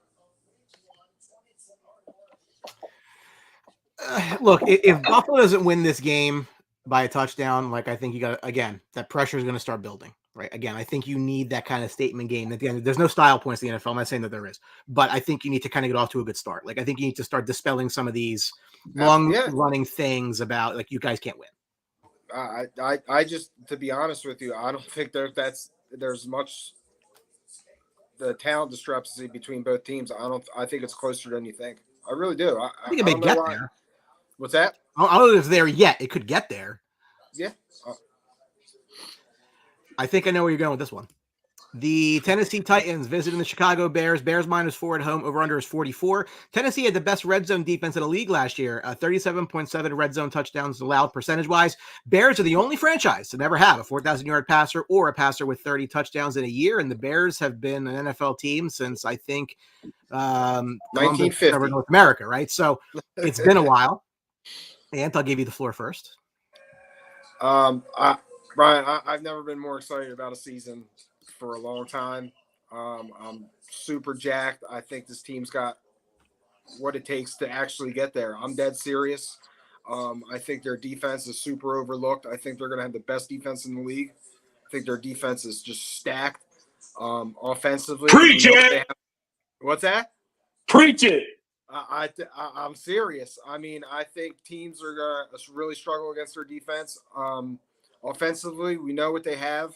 Look, if Buffalo doesn't win this game by a touchdown, like I think you got, again, that pressure is going to start building, right? Again, I think you need that kind of statement game. Again, there's no style points in the NFL. I'm not saying that there is, but I think you need to kind of get off to a good start. Like I think you need to start dispelling some of these long running things about like you guys can't win. I just, to be honest with you, I don't think there's much the talent discrepancy between both teams. I think it's closer than you think. I really do. I think it may get there. What's that? I don't know if it's there yet. It could get there. Yeah. I think I know where you're going with this one. The Tennessee Titans visiting the Chicago Bears. Bears -4 at home. Over-under is 44. Tennessee had the best red zone defense in the league last year. 37.7 red zone touchdowns allowed percentage-wise. Bears are the only franchise to never have a 4,000-yard passer or a passer with 30 touchdowns in a year, and the Bears have been an NFL team since, I think, 1950. North America, right? So it's been a while. And I'll give you the floor first. Brian, I've never been more excited about a season for a long time. I'm super jacked. I think this team's got what it takes to actually get there. I'm dead serious. I think their defense is super overlooked. I think they're going to have the best defense in the league. I think their defense is just stacked offensively. Preach it! What's that? Preach it! I'm serious. I mean, I think teams are going to really struggle against their defense. Offensively, we know what they have.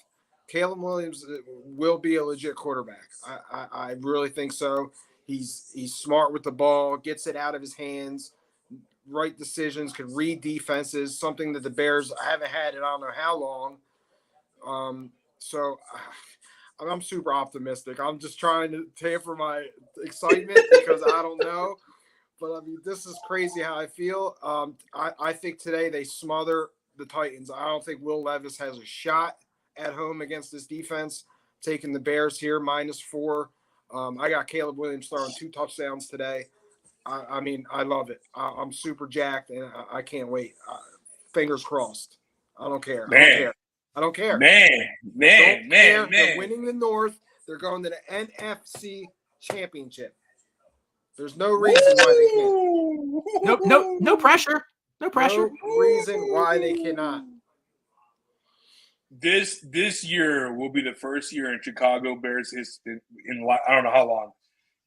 Caleb Williams will be a legit quarterback. I really think so. He's smart with the ball, gets it out of his hands, right decisions, can read defenses, something that the Bears haven't had in I don't know how long. So I'm super optimistic. I'm just trying to tamper my excitement because I don't know. But, I mean, this is crazy how I feel. I think today they smother the Titans. I don't think Will Levis has a shot at home against this defense. Taking the Bears here, -4. I got Caleb Williams throwing 2 touchdowns today. I mean, I love it. I'm super jacked, and I can't wait. Fingers crossed. I don't care. I don't care. They're winning the North. They're going to the NFC Championship. There's no reason why they can't. No pressure. No pressure. No reason why they cannot. This year will be the first year in Chicago Bears history in I don't know how long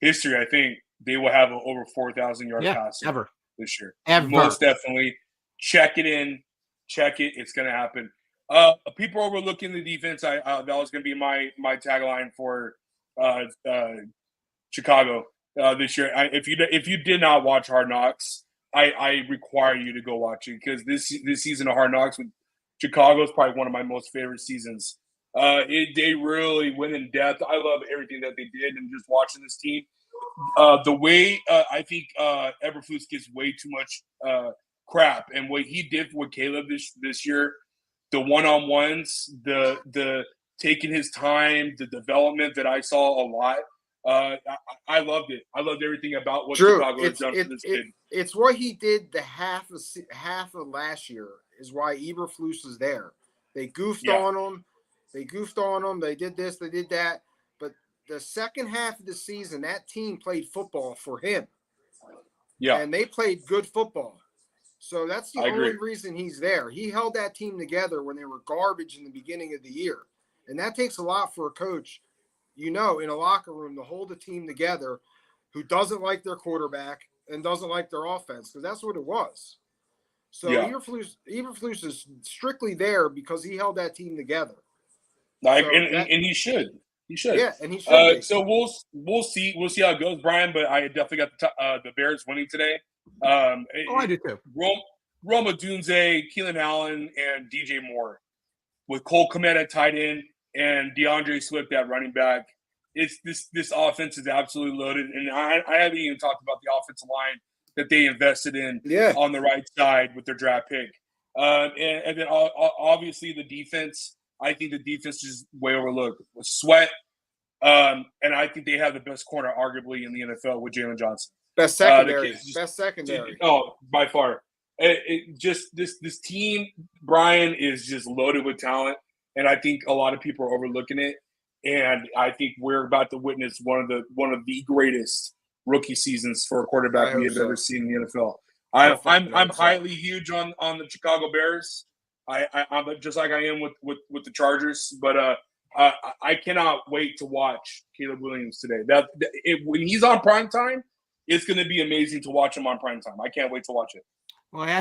history. I think they will have an over 4,000-yard pass ever this year. Ever. Most definitely. Check it in. Check it. It's going to happen. People overlooking the defense. That was going to be my tagline for Chicago this year. If you did not watch Hard Knocks, I require you to go watch it because this season of Hard Knocks with Chicago is probably one of my most favorite seasons. They really went in depth. I love everything that they did, and just watching this team. The way I think Eberflus gets way too much crap, and what he did with Caleb this year, the one-on-ones, the taking his time, the development that I saw a lot. I loved it. I loved everything about what Chicago has done for this kid. It's what he did the half of last year is why Eberflus is there. They goofed on him. They did this. They did that. But the second half of the season, that team played football for him. Yeah. And they played good football. So that's the only reason he's there. He held that team together when they were garbage in the beginning of the year. And that takes a lot for a coach, in a locker room to hold a team together who doesn't like their quarterback and doesn't like their offense, because that's what it was. So Eberflus is strictly there because he held that team together. And he should. He should. Yeah, and he should. So we'll see. We'll see how it goes, Brian. But I definitely got the Bears winning today. I do too. Roma Dunze, Keelan Allen, and DJ Moore, with Cole Kmet at tight end and DeAndre Swift at running back. It's this offense is absolutely loaded, and I haven't even talked about the offensive line that they invested in on the right side with their draft pick, and then obviously the defense. I think the defense is way overlooked. With Sweat, and I think they have the best corner arguably in the NFL with Jalen Johnson. Best secondary. Best secondary. Oh, by far. Just this team, Brian, is just loaded with talent, and I think a lot of people are overlooking it. And I think we're about to witness one of the greatest rookie seasons for a quarterback we have ever seen in the NFL. I'm highly huge on the Chicago Bears. I'm just like I am with the Chargers, but I cannot wait to watch Caleb Williams today. When he's on primetime, it's going to be amazing to watch him on primetime. I can't wait to watch it. Well, I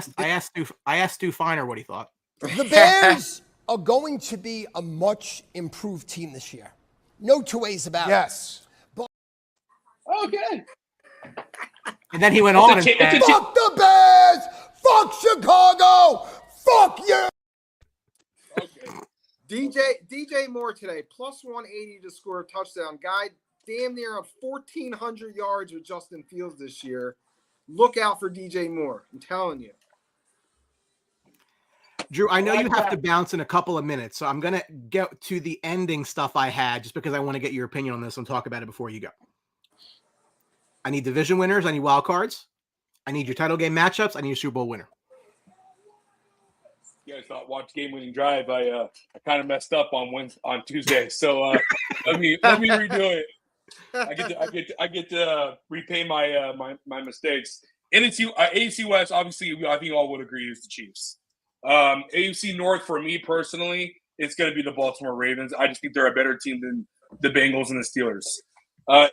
asked Stu Feiner what he thought. The Bears are going to be a much improved team this year. No two ways about it. Yes. Okay. And then he went on and said, fuck the Bears! Fuck Chicago! Fuck you! Okay. DJ Moore today, plus 180 to score a touchdown. Guy damn near 1,400 yards with Justin Fields this year. Look out for DJ Moore. I'm telling you. Drew, I know you have to bounce in a couple of minutes, so I'm going to get to the ending stuff I had just because I want to get your opinion on this and talk about it before you go. I need division winners. I need wild cards. I need your title game matchups. I need your Super Bowl winner. You guys not watch game-winning drive. I kind of messed up on Tuesday, so let me redo it. I get to repay my mistakes. AFC West, obviously, I think all would agree is the Chiefs. AFC North, for me personally, it's going to be the Baltimore Ravens. I just think they're a better team than the Bengals and the Steelers.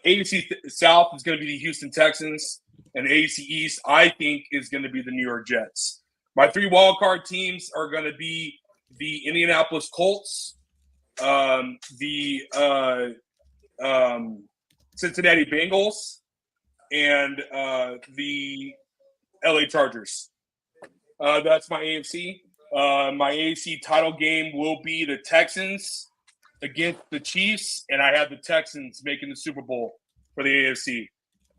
AFC South is going to be the Houston Texans, and AFC East, I think, is going to be the New York Jets. My 3 wildcard teams are going to be the Indianapolis Colts, the Cincinnati Bengals, and the LA Chargers. That's my AFC. My AFC title game will be the Texans against the Chiefs, and I have the Texans making the Super Bowl for the AFC.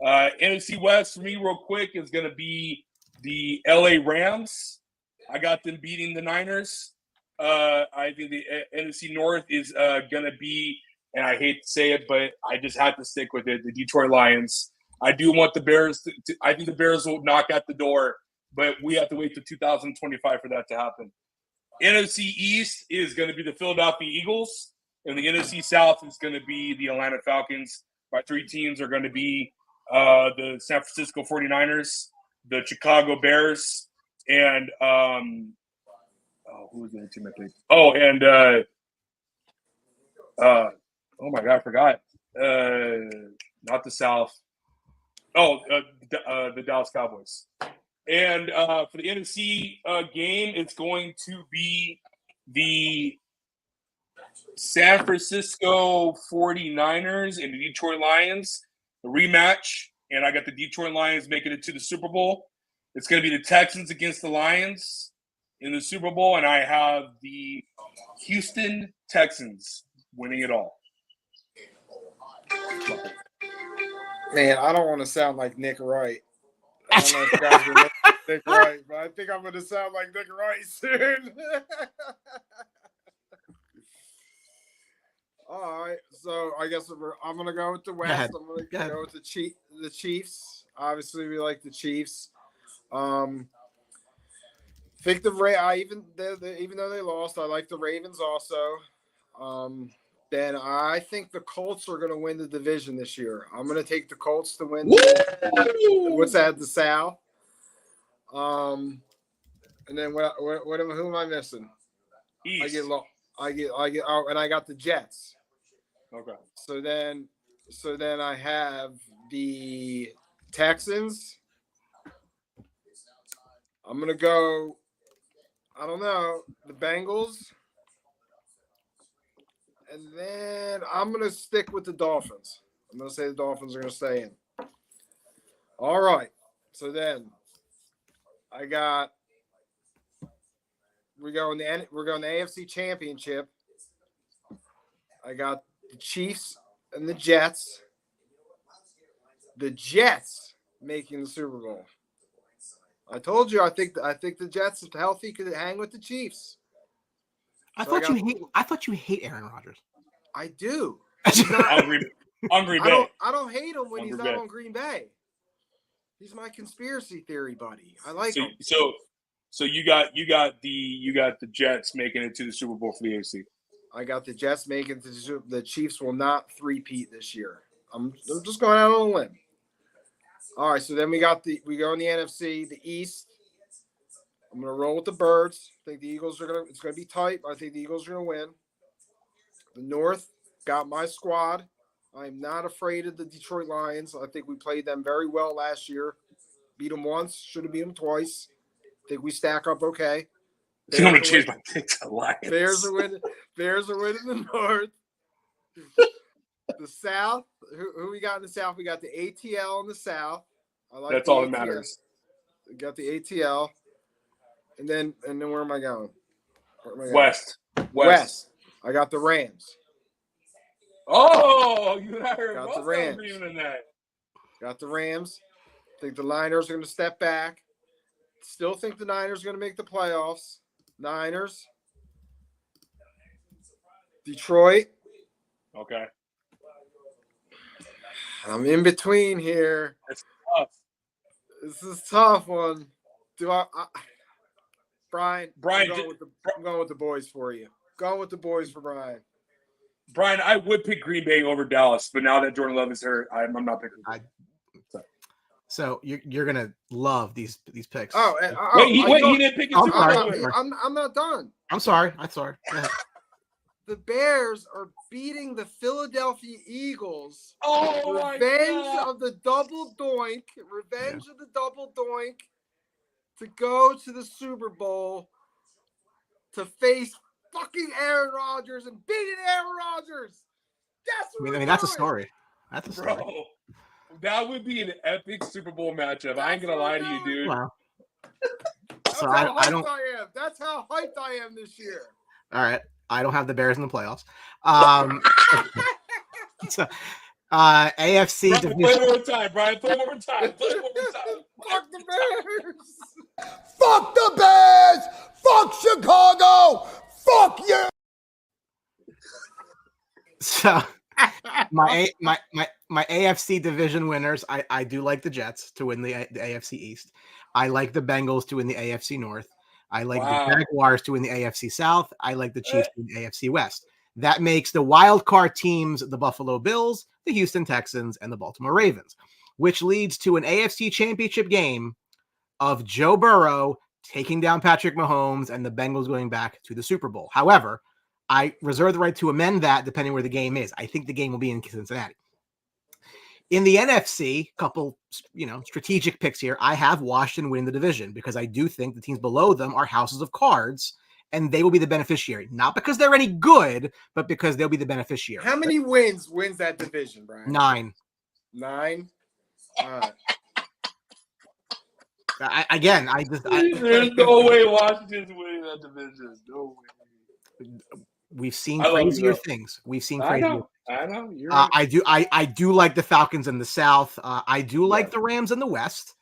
NFC West, for me, real quick, is going to be the LA Rams. I got them beating the Niners. I think the NFC North is going to be, and I hate to say it, but I just have to stick with it, the Detroit Lions. I do want the Bears I think the Bears will knock at the door, but we have to wait till 2025 for that to happen. NFC East is going to be the Philadelphia Eagles, and the NFC South is going to be the Atlanta Falcons. My 3 teams are going to be the San Francisco 49ers, the Chicago Bears, and who was the other team I played? Oh, and oh my God, I forgot. Not the South. Oh, the Dallas Cowboys. And for the NFC game, it's going to be the San Francisco 49ers and the Detroit Lions, the rematch. And I got the Detroit Lions making it to the Super Bowl. It's going to be the Texans against the Lions in the Super Bowl. And I have the Houston Texans winning it all. Man, I don't want to sound like Nick Wright. I don't know if you guys remember Nick Wright, but I think I'm going to sound like Nick Wright soon. All right, so I guess I'm going to go with the West. I'm going to go with the Chiefs. Obviously, we like the Chiefs. Think even though they lost, I like the Ravens also. Then I think the Colts are going to win the division this year. I'm going to take the Colts to win. What's that? The South. And then who am I missing? East. I get. And I got the Jets. Okay. So then I have the Texans. I'm going to go, I don't know, the Bengals. And then I'm going to stick with the Dolphins. I'm going to say the Dolphins are going to stay in. All right. So then we're going to AFC Championship. I got the Chiefs and the Jets. The Jets making the Super Bowl. I told you I think the Jets, if healthy, could hang with the Chiefs. I thought you hate Aaron Rodgers. I do. Hungry Bay. I don't hate him when he's not on Green Bay. He's my conspiracy theory buddy. I like him. So So you got the Jets making it to the Super Bowl for the AFC. I got the Jets making it to the Super Bowl. The Chiefs will not three-peat this year. I'm just going out on a limb. All right, so then we go in the NFC, the East. I'm gonna roll with the Birds. I think the Eagles it's gonna be tight, but I think the Eagles are gonna win. The North got my squad. I'm not afraid of the Detroit Lions. I think we played them very well last year. Beat them once, should have beat them twice. I think we stack up okay. I'm gonna change my pick to Lions. Bears are winning the North. The South, who we got in the South? We got the ATL in the South. I like that's all that matters. We got the ATL. And then where am I going? West. I got the Rams. Oh, you and I are Got the both Rams. agreeing in that. Got the Rams. I think the Niners are going to step back. Still think the Niners are going to make the playoffs. Niners. Detroit. Okay. I'm in between here. That's tough. This is a tough one. Brian, I'm going with the boys for you. Going with the boys for Brian. Brian, I would pick Green Bay over Dallas, but now that Jordan Love is hurt, I'm not picking. So you're gonna love these picks. Wait, he didn't pick it. I'm not done. I'm sorry. Go ahead. The Bears are beating the Philadelphia Eagles. Oh, Revenge of the double doink. Of the double doink to go to the Super Bowl to face fucking Aaron Rodgers and beating Aaron Rodgers. That's a story. That's a story. Bro, that would be an epic Super Bowl matchup. I ain't gonna lie to you, dude. Wow. So I don't. That's how hyped I am this year. All right. I don't have the Bears in the playoffs. So, AFC Brian, division. play one more time, Brian. Play one more time. Fuck the Bears. Fuck the Bears. Fuck Chicago. Fuck you. So my AFC division winners, I do like the Jets to win the AFC East. I like the Bengals to win the AFC North. I like the Jaguars to win the AFC South. I like the Chiefs to win the AFC West. That makes the wild card teams the Buffalo Bills, the Houston Texans, and the Baltimore Ravens, which leads to an AFC championship game of Joe Burrow taking down Patrick Mahomes and the Bengals going back to the Super Bowl. However, I reserve the right to amend that depending where the game is. I think the game will be in Cincinnati. In the NFC, couple, strategic picks here. I have Washington winning the division because I do think the teams below them are houses of cards, and they will be the beneficiary. Not because they're any good, but because they'll be the beneficiary. How many wins that division, Brian? 9. 9? There's no way Washington's winning that division. No way. We've seen crazier things. I know. You're right. I do like the Falcons in the South. I do like the Rams in the West.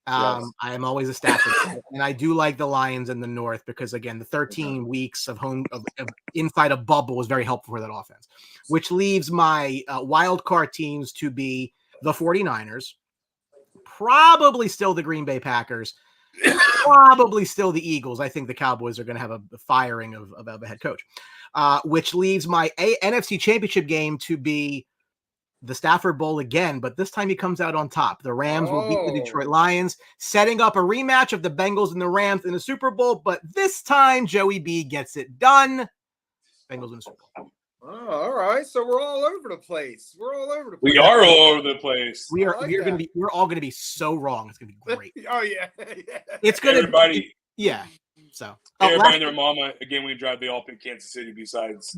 I am always a Stafford fan. And I do like the Lions in the North because, again, the 13 weeks of inside a bubble was very helpful for that offense, which leaves my wild card teams to be the 49ers, probably still the Green Bay Packers, probably still the Eagles. I think the Cowboys are going to have a firing of a head coach, which leaves my NFC Championship game to be the Stafford Bowl again, but this time he comes out on top. The Rams will beat the Detroit Lions, setting up a rematch of the Bengals and the Rams in the Super Bowl, but this time Joey B gets it done. Bengals in the Super Bowl. Oh, all right. So we're all over the place. We are all over the place. We're all gonna be so wrong. It's gonna be great. Oh yeah. It's gonna everybody. Yeah. So everybody and their mama again. We drive. They all pick Kansas City. Besides,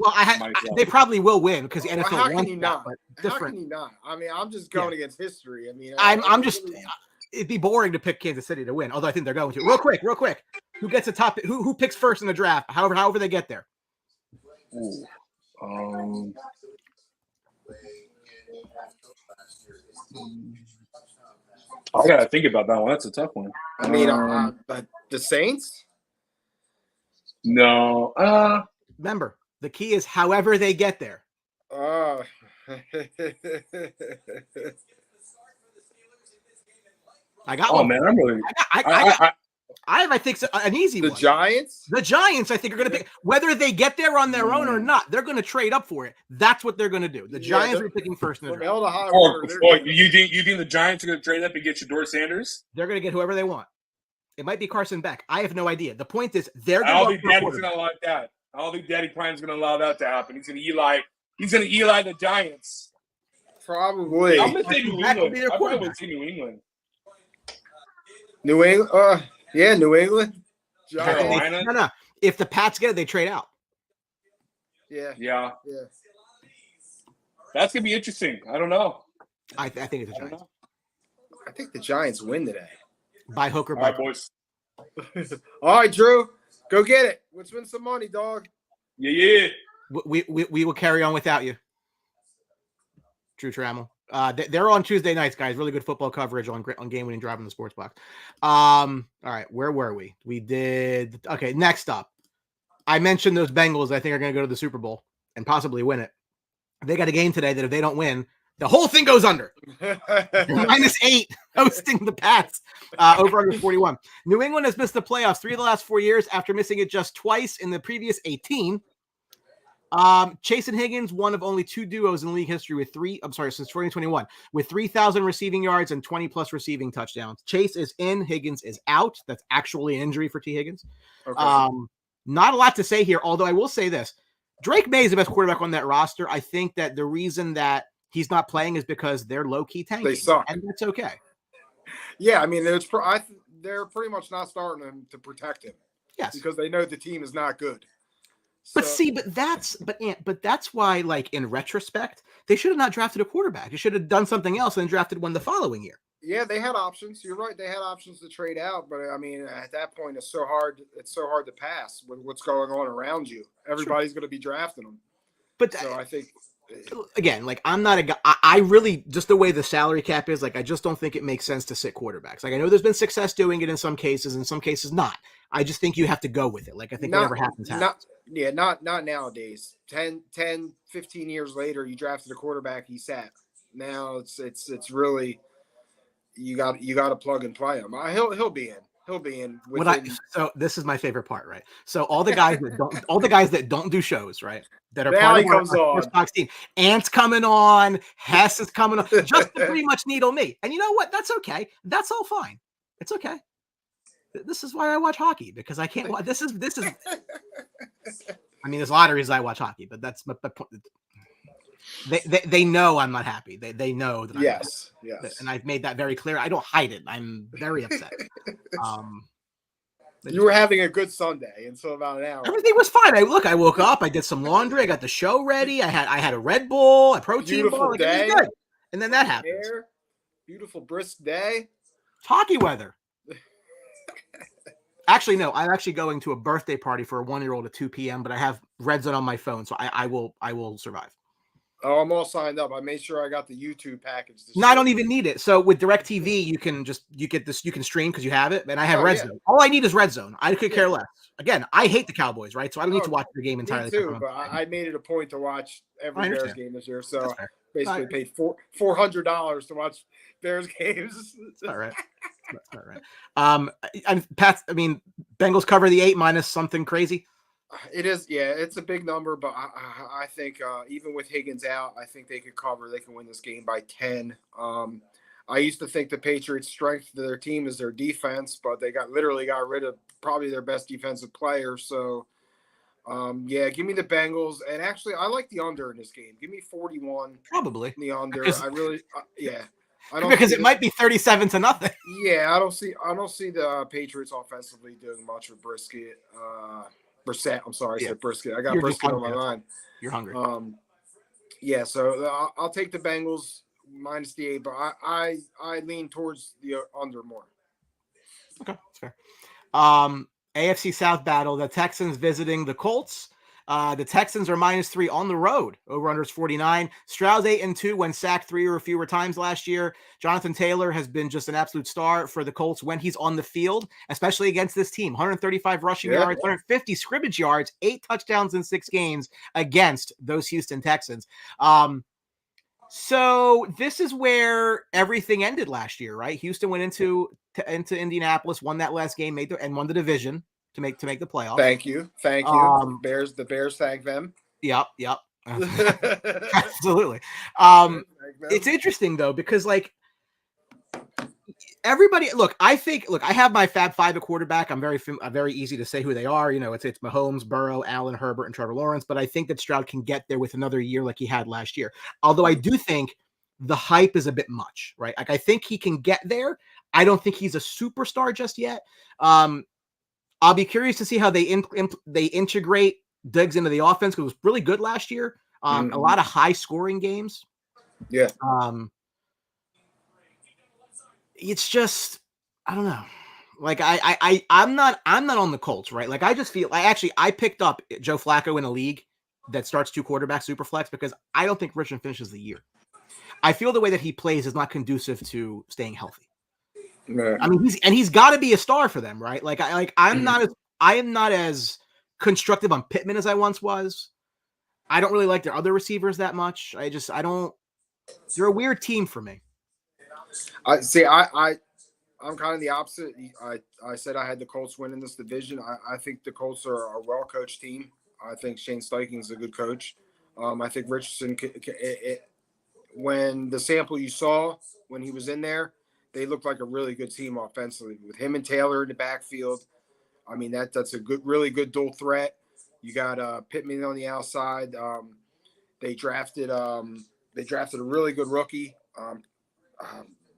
they probably will win because the NFL how can wants you that, not? but How different. can you not? I mean, I'm just going against history. I mean, I'm just. It'd be boring to pick Kansas City to win, although I think they're going to. Real quick. Who gets the top? Who picks first in the draft? However they get there. I gotta think about that one. That's a tough one. I mean, but the Saints. No. Remember, the key is however they get there. Oh. I got one. Man, I'm really. I think, an easy The one. Giants? The Giants, I think, are going to pick. Whether they get there on their own or not, they're going to trade up for it. That's what they're going to do. The Giants are picking first in the From draft. hell to high water. You think the Giants are going to trade up and get Shador Sanders? They're going to get whoever they want. It might be Carson Beck. I have no idea. The point is, they're I going don't think Daddy's going to allow that. I don't think Daddy Prime's going to allow that to happen. He's going to Eli the Giants. Probably. I'm going to say New England. I probably would say New England. New England? Yeah, New England. Carolina? No. If the Pats get it, they trade out. Yeah. That's going to be interesting. I don't know. I think it's the Giants. I think the Giants win today. By hook or All by right, boys. All right, Drew. Go get it. Let's win some money, dog. Yeah. We will carry on without you. Drew Trammell. They're on Tuesday nights, guys. Really good football coverage on Game Winning Drive in the Sports Box. All right, where were we? Next up. I mentioned those Bengals I think are going to go to the Super Bowl and possibly win it. They got a game today that if they don't win, the whole thing goes under. -8 hosting the Pats. Over under 41. New England has missed the playoffs 3 of the last 4 years after missing it just twice in the previous 18. Chase and Higgins, one of only 2 duos in league history since 2021, with 3,000 receiving yards and 20+ receiving touchdowns. Chase is in, Higgins is out. That's actually an injury for T. Higgins. Okay. Not a lot to say here, although I will say this. Drake May is the best quarterback on that roster. I think that the reason that he's not playing is because they're low-key tanking. They suck. And that's okay. Yeah, I mean, they're pretty much not starting him to protect him. Yes. Because they know the team is not good. But that's why, like, in retrospect, they should have not drafted a quarterback. They should have done something else and drafted one the following year. Yeah, they had options. You're right. They had options to trade out, but I mean, at that point, it's so hard to pass with what's going on around you. Everybody's going to be drafting them. But so I think, again, like, I'm not a guy. I really, just the way the salary cap is, like, I just don't think it makes sense to sit quarterbacks. Like, I know there's been success doing it in some cases not. I just think you have to go with it. Like, I think whatever happens. Not nowadays. 10, 15 years later, you drafted a quarterback, he sat. Now it's really, you got to plug and play him. He'll be in. He'll be in. So this is my favorite part, right? So all the guys that don't do shows, right? That are now part of our Sports Box team. Ant's coming on, Hess is coming on, just to pretty much needle me. And you know what? That's okay. That's all fine. It's okay. This is why I watch hockey, because I can't watch. This is. I mean, there's a lot of reasons I watch hockey, but that's my point. They know I'm not happy. They know that. Yes. And I've made that very clear. I don't hide it. I'm very upset. You were having a good Sunday until about an hour. Everything was fine. I woke up. I did some laundry. I got the show ready. I had a Red Bull, a protein beautiful bar. Day. Good. And then that happens. Beautiful brisk day. It's hockey weather. Actually, no. I'm actually going to a birthday party for a 1-year-old at 2 p.m. But I have Red Zone on my phone, so I will survive. Oh, I'm all signed up. I made sure I got the YouTube package. No, I don't even need it. So with DirecTV, you can stream because you have it, and I have Red Zone. All I need is Red Zone. I could care less. Again, I hate the Cowboys, right? So I don't need to watch the game entirely. Me too, but I made it a point to watch every Bears game this year. So basically paid $400 to watch Bears games. All right. All right. Bengals cover the 8 minus something crazy. It is, yeah. It's a big number, but I think even with Higgins out, I think they could cover. They can win this game by 10. I used to think the Patriots' strength to their team is their defense, but they literally got rid of probably their best defensive player. So, give me the Bengals. And actually, I like the under in this game. Give me 41. Probably in the under. I really, I don't because it might be 37-0. Yeah, I don't see the Patriots offensively doing much with Brissett. I'm sorry, I said Brisket. I got Brisket on my mind. You're hungry. So I'll take the Bengals minus the 8, but I lean towards the under more. Okay, that's fair. AFC South battle, the Texans visiting the Colts. The Texans are -3 on the road. Over-under is 49. Stroud's 8-2 when sacked 3 or fewer times last year. Jonathan Taylor has been just an absolute star for the Colts when he's on the field, especially against this team. 135 rushing yards, 150 scrimmage yards, 8 touchdowns in 6 games against those Houston Texans. So this is where everything ended last year, right? Houston went into into Indianapolis, won that last game, and won the division to make the playoffs. Thank you. The Bears thank them. Yep. Absolutely. It's interesting though because everybody, I have my Fab Five at quarterback. I'm very easy to say who they are. It's Mahomes, Burrow, Allen, Herbert, and Trevor Lawrence. But I think that Stroud can get there with another year like he had last year. Although I do think the hype is a bit much, right? I think he can get there. I don't think he's a superstar just yet. I'll be curious to see how they integrate Diggs into the offense because it was really good last year. A lot of high scoring games. Yeah. It's just, I don't know. I'm not on the Colts, right? I just feel I picked up Joe Flacco in a league that starts 2 quarterbacks super flex because I don't think Richmond finishes the year. I feel the way that he plays is not conducive to staying healthy. No. I mean, he's got to be a star for them, right? I am not as constructive on Pittman as I once was. I don't really like their other receivers that much. They're a weird team for me. I'm kind of the opposite. I said I had the Colts winning this division. I think the Colts are a well-coached team. I think Shane Steichen's a good coach. I think Richardson, when the sample you saw when he was in there, they looked like a really good team offensively with him and Taylor in the backfield. I mean, that's a really good dual threat. You got Pittman on the outside. They drafted a really good rookie. I'm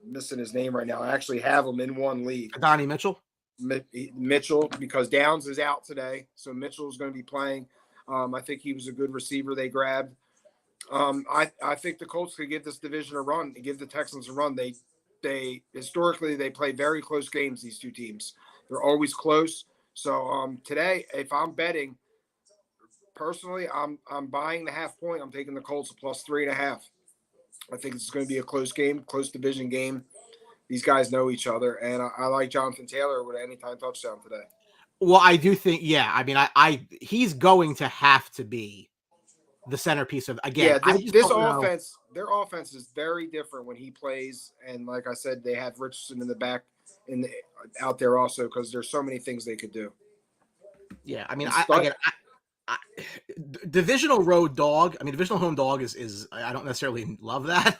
missing his name right now. I actually have him in one league. Donnie Mitchell. Mitchell, because Downs is out today, so Mitchell is going to be playing. I think he was a good receiver they grabbed. I think the Colts could give this division a run and give the Texans a run. They historically they play very close games. These two teams, they're always close. So today, if I'm betting, personally, I'm buying the half point. I'm taking the Colts plus 3.5. I think it's going to be a close game, close division game. These guys know each other, and I like Jonathan Taylor with an anytime touchdown today. Well, I do think, yeah. I mean, he's going to have to be the centerpiece of again. Yeah, this offense, their offense is very different when he plays, and like I said, they have Richardson in the back, out there also because there's so many things they could do. Yeah, I mean, divisional road dog. I mean, divisional home dog is I don't necessarily love that.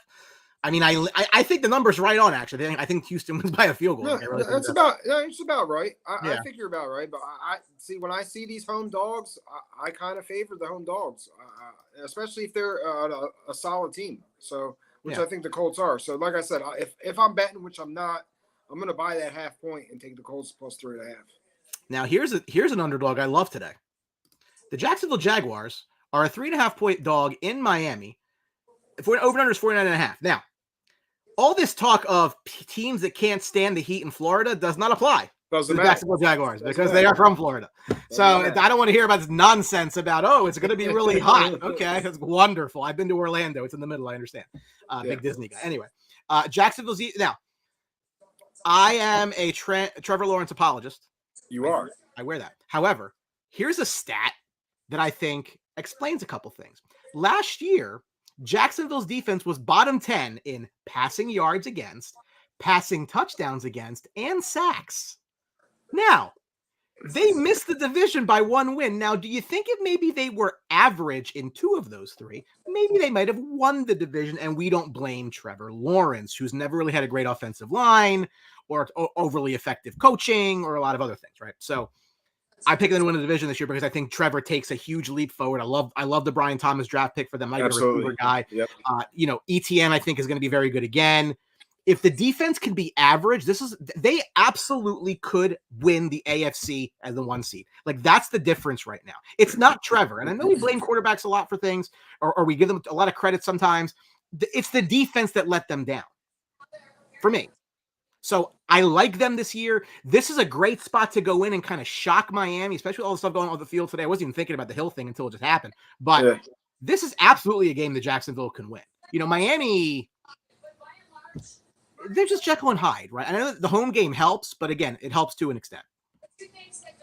I mean, I think the number's right on. Actually, I think Houston wins by a field goal. Yeah, it's about right. I think you're about right. But I see when I see these home dogs, I kind of favor the home dogs, especially if they're a solid team. So, which I think the Colts are. So, like I said, if I'm betting, which I'm not, I'm going to buy that half point and take the Colts plus 3.5. Now, here's an underdog I love today. The Jacksonville Jaguars are a 3.5 point dog in Miami. Over under is 49.5. Now, all this talk of teams that can't stand the heat in Florida does not apply to the Jacksonville Jaguars because they are from Florida. So I don't want to hear about this nonsense about, it's going to be really hot. Okay, that's wonderful. I've been to Orlando. It's in the middle. I understand. Big Disney guy. Anyway, Jacksonville's now. I am a Trevor Lawrence apologist. You are. I wear that. However, here's a stat that I think explains a couple things. Last year, Jacksonville's defense was bottom 10 in passing yards against, passing touchdowns against, and sacks. Now, they missed the division by 1 win. Now, do you think if maybe they were average in 2 of those 3, maybe they might have won the division, and we don't blame Trevor Lawrence, who's never really had a great offensive line or overly effective coaching or a lot of other things, right? So I picked them to win the division this year because I think Trevor takes a huge leap forward. I love the Brian Thomas draft pick for them. I get a receiver guy. Yep. ETN I think is going to be very good again. If the defense can be average, they absolutely could win the AFC as the 1 seed. That's the difference right now. It's not Trevor. And I know we blame quarterbacks a lot for things, or we give them a lot of credit sometimes. It's the defense that let them down for me. So I like them this year. This is a great spot to go in and kind of shock Miami, especially with all the stuff going on the field today. I wasn't even thinking about the Hill thing until it just happened. But This is absolutely a game that Jacksonville can win. Miami, they're just Jekyll and Hyde, right? I know that the home game helps, but again, it helps to an extent.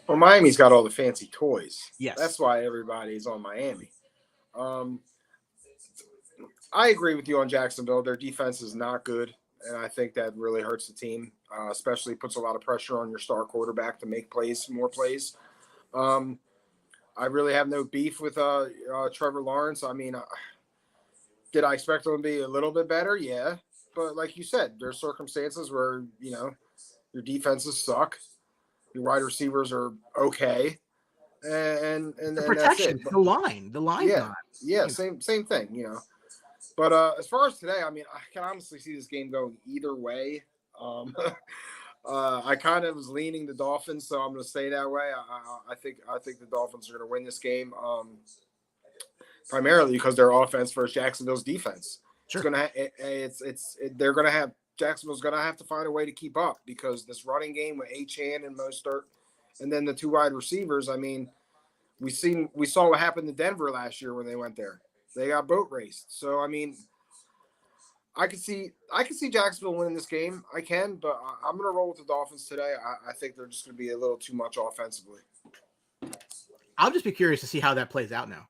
Well, Miami's got all the fancy toys. Yes. That's why everybody's on Miami. I agree with you on Jacksonville. Their defense is not good. and I think that really hurts the team, especially puts a lot of pressure on your star quarterback to make more plays. I really have no beef with Trevor Lawrence. I mean, did I expect him to be a little bit better? Yeah. But like you said, there's circumstances where, your defenses suck. Your wide receivers are okay. And The that's protection, it. the line's not. Yeah, same thing, But as far as today, I mean, I can honestly see this game going either way. I kind of was leaning the Dolphins, so I'm going to stay that way. I think the Dolphins are going to win this game, primarily because their offense versus Jacksonville's defense. Sure. They're going to have Jacksonville's going to have to find a way to keep up because this running game with Achane and Mostert, and then the two wide receivers. I mean, we saw what happened to Denver last year when they went there. They got boat raced. So I mean, I can see Jacksonville winning this game. I can, but I'm going to roll with the Dolphins today. I think they're just going to be a little too much offensively. I'll just be curious to see how that plays out now.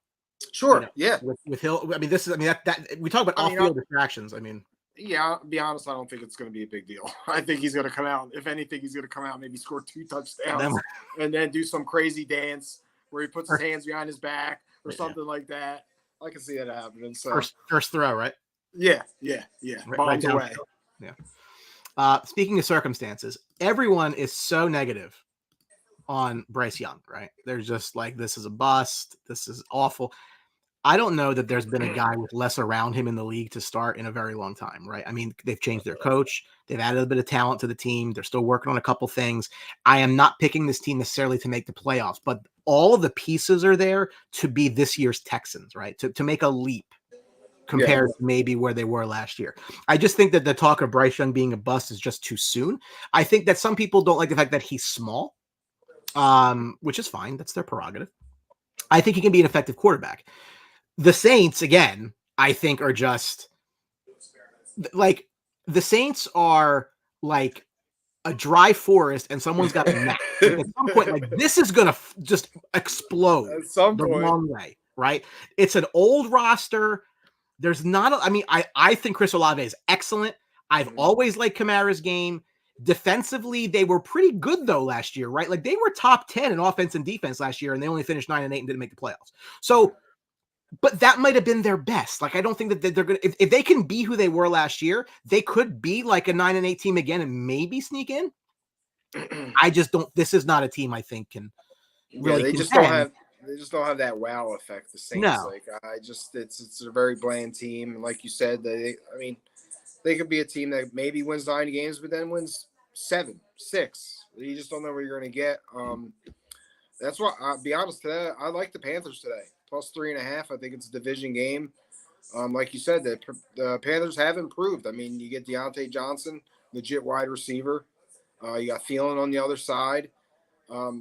Sure. Yeah. With Hill, I mean, that we talk about off-field distractions. I mean, yeah. I'll be honest, I don't think it's going to be a big deal. I think he's going to come out. If anything, he's going to come out, maybe score 2 touchdowns, and then do some crazy dance where he puts his hands behind his back or something like that. I can see that happening. So first throw, right? Yeah. Bombs away. Yeah. Speaking of circumstances, everyone is so negative on Bryce Young, right? They're just like, this is a bust. This is awful. I don't know that there's been a guy with less around him in the league to start in a very long time, right? I mean, they've changed their coach. They've added a bit of talent to the team. They're still working on a couple things. I am not picking this team necessarily to make the playoffs, but all of the pieces are there to be this year's Texans, right? To make a leap compared to maybe where they were last year. I just think that the talk of Bryce Young being a bust is just too soon. I think that some people don't like the fact that he's small, which is fine. That's their prerogative. I think he can be an effective quarterback. The Saints, again, I think are just like the Saints are like a dry forest and someone's got a net. Like at some point, like this is going to just explode at some the point. wrong way, right? It's an old roster. There's not, I think Chris Olave is excellent. I've always liked Kamara's game. Defensively, they were pretty good though last year, right? Like they were top 10 in offense and defense last year and they only finished 9-8 and didn't make the playoffs. So, but that might have been their best. Like, I don't think that they're going to, if they can be who they were last year, they could be like a 9-8 team again and maybe sneak in. I just don't, this is not a team I think can really they just don't have that wow effect. The Saints, it's a very bland team. And like you said, they could be a team that maybe wins 9 games, but then wins 7, 6. You just don't know what you're going to get. That's why, I'll be honest today, I like the Panthers today. Plus 3.5. I think it's a division game. Like you said, the Panthers have improved. I mean, you get Deontay Johnson, legit wide receiver. You got Thielen on the other side. I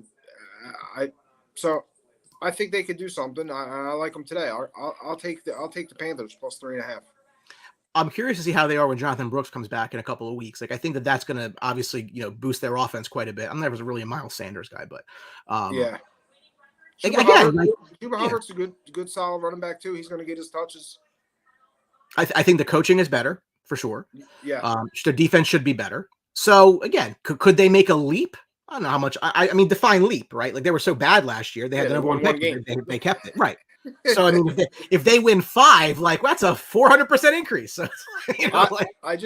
think they could do something. I like them today. I'll take the Panthers plus 3.5. I'm curious to see how they are when Jonathan Brooks comes back in a couple of weeks. Like, I think that's going to obviously, boost their offense quite a bit. I'm never really a Miles Sanders guy, but yeah. Chuba Hubbard's a good solid running back too. He's going to get his touches. I think the coaching is better for sure. Yeah. The defense should be better. So again, could they make a leap? I don't know how much. I mean, define leap, right? Like they were so bad last year. They had the number 1 pick. They kept it, right? So I mean, if they win 5, like that's a 400% increase. So, I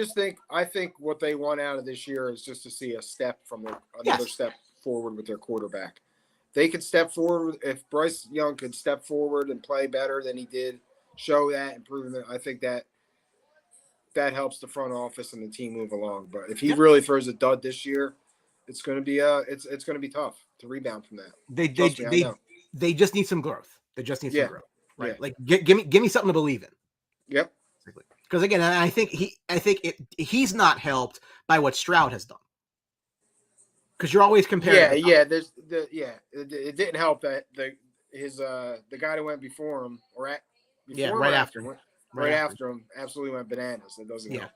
think what they want out of this year is just to see a step from another step forward with their quarterback. They could step forward. If Bryce Young could step forward and play better than he did, show that improvement, I think that helps the front office and the team move along. But if he really throws a dud this year, it's going to be it's going to be tough to rebound from that. They just need some growth. They just need some growth, right? Yeah. Like give me something to believe in. Yep. Because again, I think he's not helped by what Stroud has done. Because you're always comparing. It didn't help that the guy that went before him right after him absolutely went bananas. That doesn't help.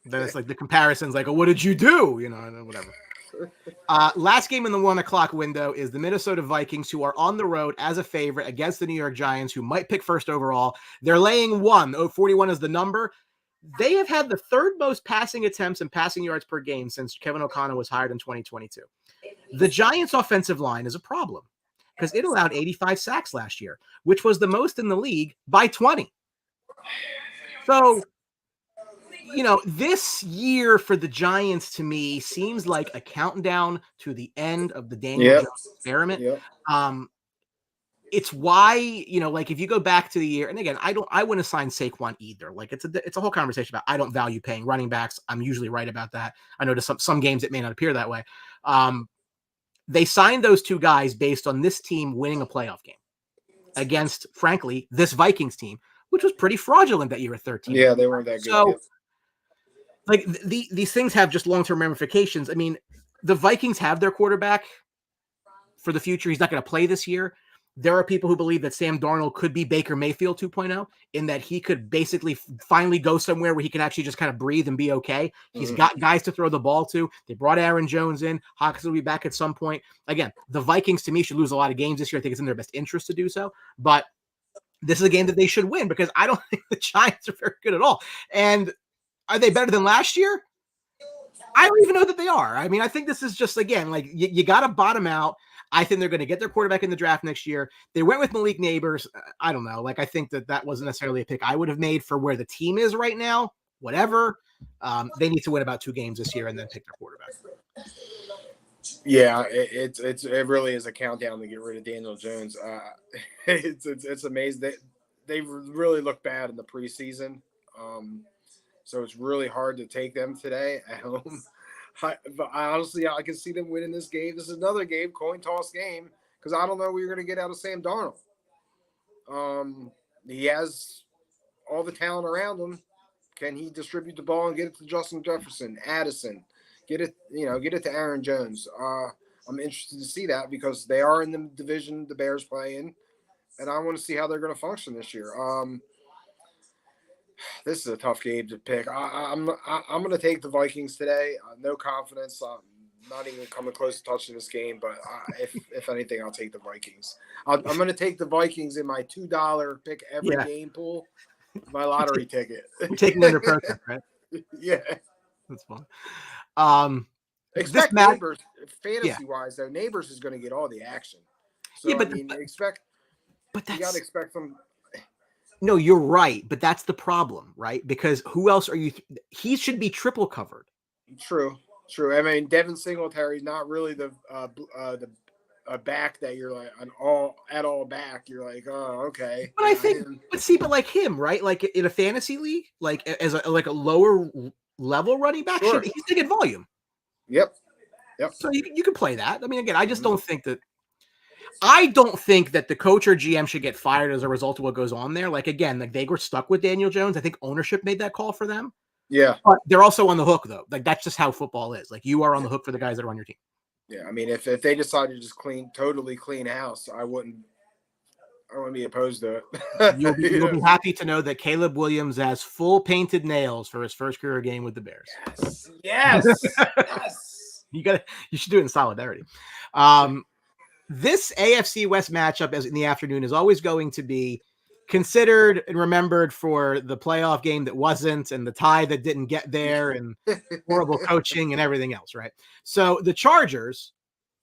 Then it's like the comparisons, like, oh, what did you do? Whatever. Last game in the 1 o'clock window is the Minnesota Vikings, who are on the road as a favorite against the New York Giants, who might pick first overall. They're laying 1. 41 is the number. They have had the third most passing attempts and passing yards per game since Kevin O'Connell was hired in 2022. The Giants' offensive line is a problem because it allowed 85 sacks last year, which was the most in the league by 20. So, this year for the Giants to me seems like a countdown to the end of the Daniel Jones experiment. Yep. It's why, like if you go back to the year, and again, I wouldn't assign Saquon either. Like it's a whole conversation about I don't value paying running backs. I'm usually right about that. I know to some games it may not appear that way. They signed those two guys based on this team winning a playoff game against, frankly, this Vikings team, which was pretty fraudulent that year at 13. Yeah, they weren't that good. So, like these things have just long-term ramifications. I mean, the Vikings have their quarterback for the future. He's not going to play this year. There are people who believe that Sam Darnold could be Baker Mayfield 2.0 in that he could basically finally go somewhere where he can actually just kind of breathe and be okay. He's got guys to throw the ball to. They brought Aaron Jones in. Hawkins will be back at some point. Again, the Vikings to me should lose a lot of games this year. I think it's in their best interest to do so. But this is a game that they should win because I don't think the Giants are very good at all. And are they better than last year? I don't even know that they are. I mean, I think this is just, again, like you got to bottom out. I think they're going to get their quarterback in the draft next year. They went with Malik Neighbors. I don't know. Like, I think that wasn't necessarily a pick I would have made for where the team is right now. Whatever. They need to win about 2 games this year and then pick their quarterback. Yeah, it really is a countdown to get rid of Daniel Jones. It's amazing. They really look bad in the preseason. So it's really hard to take them today at home. But honestly, I can see them winning this game. This is another game, coin toss game, because I don't know what you're going to get out of Sam Darnold. He has all the talent around him. Can he distribute the ball and get it to Justin Jefferson, Addison, get it to Aaron Jones? I'm interested to see that because they are in the division the Bears play in, and I want to see how they're going to function this year. This is a tough game to pick. I'm going to take the Vikings today. No confidence. I'm not even coming close to touching this game, but if anything, I'll take the Vikings. I'm going to take the Vikings in my $2 pick every game pool, my lottery ticket. You're taking under protest, right? Yeah. That's fun. Expect Neighbors, fantasy-wise, though, Neighbors is going to get all the action. So, yeah, but you got to expect them. No, you're right, but that's the problem, right? Because who else are you? He should be triple covered. True. I mean, Devin Singletary's not really the back that you're like an all back. You're like, oh, okay. But I think, but like him, right? Like in a fantasy league, like as a lower level running back, he's going to get volume. Yep. So you can play that. I mean, again, I just don't think that. I don't think that the coach or GM should get fired as a result of what goes on there. Like, again, like they were stuck with Daniel Jones. I think ownership made that call for them. Yeah. But they're also on the hook, though. Like, that's just how football is. Like, you are on the hook for the guys that are on your team. Yeah. I mean, if they decided to just totally clean house, I wouldn't be opposed to it. You'll be happy to know that Caleb Williams has full painted nails for his first career game with the Bears. Yes. You should do it in solidarity. This AFC West matchup in the afternoon is always going to be considered and remembered for the playoff game that wasn't and the tie that didn't get there and horrible coaching and everything else, right? So the Chargers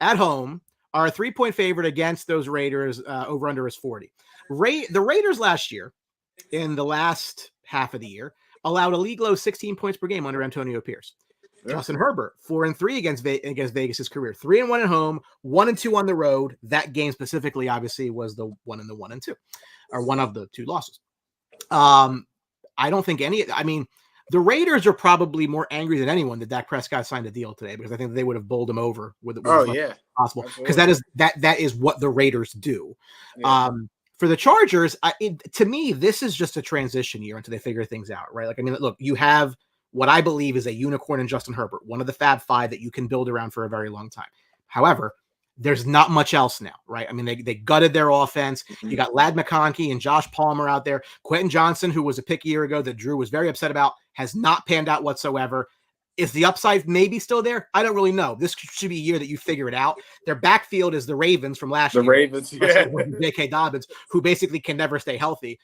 at home are a 3-point favorite against those Raiders. Over under is 40. The Raiders last year, in the last half of the year, allowed a league low 16 points per game under Antonio Pierce. Justin Herbert, 4-3 against Vegas' career, 3-1 at home, 1-2 on the road. That game specifically, obviously, was the 1-2, or one of the 2 losses. I don't think the Raiders are probably more angry than anyone that Dak Prescott signed a deal today because I think they would have bowled him over with possible because that is what the Raiders do. Yeah. For the Chargers, to me, this is just a transition year until they figure things out, right? Like, I mean, look, you have what I believe is a unicorn in Justin Herbert, one of the Fab Five that you can build around for a very long time. However, there's not much else now, right? I mean, they gutted their offense. You got Ladd McConkey and Josh Palmer out there. Quentin Johnson, who was a pick a year ago that Drew was very upset about, has not panned out whatsoever. Is the upside maybe still there? I don't really know. This should be a year that you figure it out. Their backfield is the Ravens from last year. The Ravens, yeah. J.K. Dobbins, who basically can never stay healthy.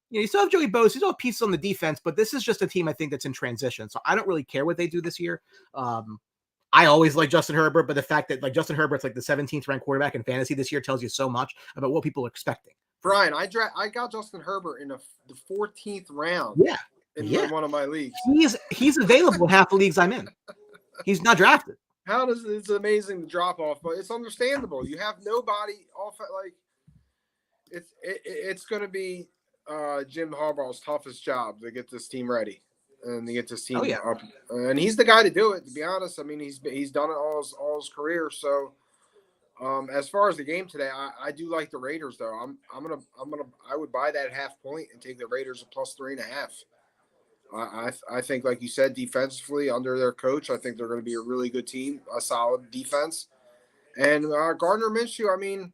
You still have Joey Bosa, you still have pieces on the defense, but this is just a team I think that's in transition. So I don't really care what they do this year. I always like Justin Herbert, but the fact that like Justin Herbert's like the 17th ranked quarterback in fantasy this year tells you so much about what people are expecting. Brian, I got Justin Herbert in the 14th round. Yeah. In one of my leagues. He's available in half the leagues I'm in. He's not drafted. It's amazing the drop off, but it's understandable. You have nobody off at like it's going to be Jim Harbaugh's toughest job to get this team ready and to get this team up. And he's the guy to do it. To be honest, I mean he's done it all his career. So as far as the game today, I do like the Raiders though. I would buy that half point and take the Raiders at +3.5. I think, like you said, defensively under their coach, I think they're going to be a really good team, a solid defense. And Gardner Minshew, I mean,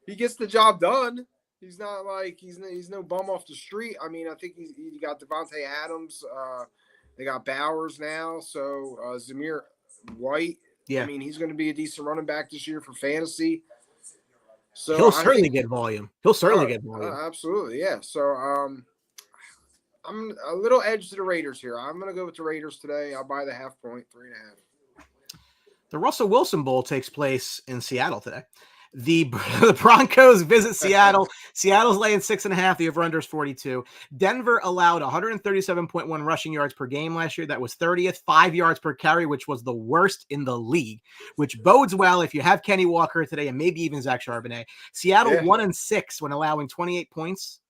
he gets the job done. He's not like he's no bum off the street. I mean, I think he got Devontae Adams. They got Bowers now, so Zamir White. Yeah, I mean, he's going to be a decent running back this year for fantasy. So he'll certainly get volume. Absolutely, yeah. So I'm a little edge to the Raiders here. I'm going to go with the Raiders today. I'll buy the half point, 3.5. The Russell Wilson Bowl takes place in Seattle today. The Broncos visit Seattle. Seattle's laying 6.5. The over-under is 42. Denver allowed 137.1 rushing yards per game last year. That was 30th. 5 yards per carry, which was the worst in the league, which bodes well if you have Kenny Walker today and maybe even Zach Charbonnet. Seattle 1-6 when allowing 28 points.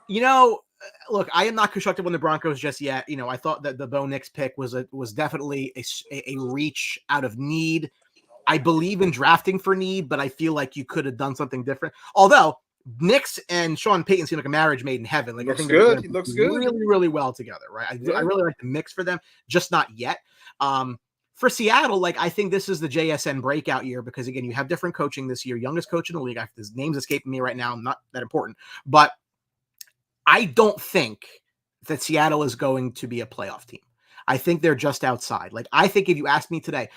You know, look, I am not constructive on the Broncos just yet. You know, I thought that the Bo Nix pick was definitely a reach out of need. I believe in drafting for need, but I feel like you could have done something different. Although Nix and Sean Payton seem like a marriage made in heaven. Like, I think good. He looks good. Really, really well together, right? I really like the mix for them, just not yet. For Seattle, like, I think this is the JSN breakout year because, again, you have different coaching this year. Youngest coach in the league. His name's escaping me right now. Not that important. But I don't think that Seattle is going to be a playoff team. I think they're just outside. Like, I think if you ask me today,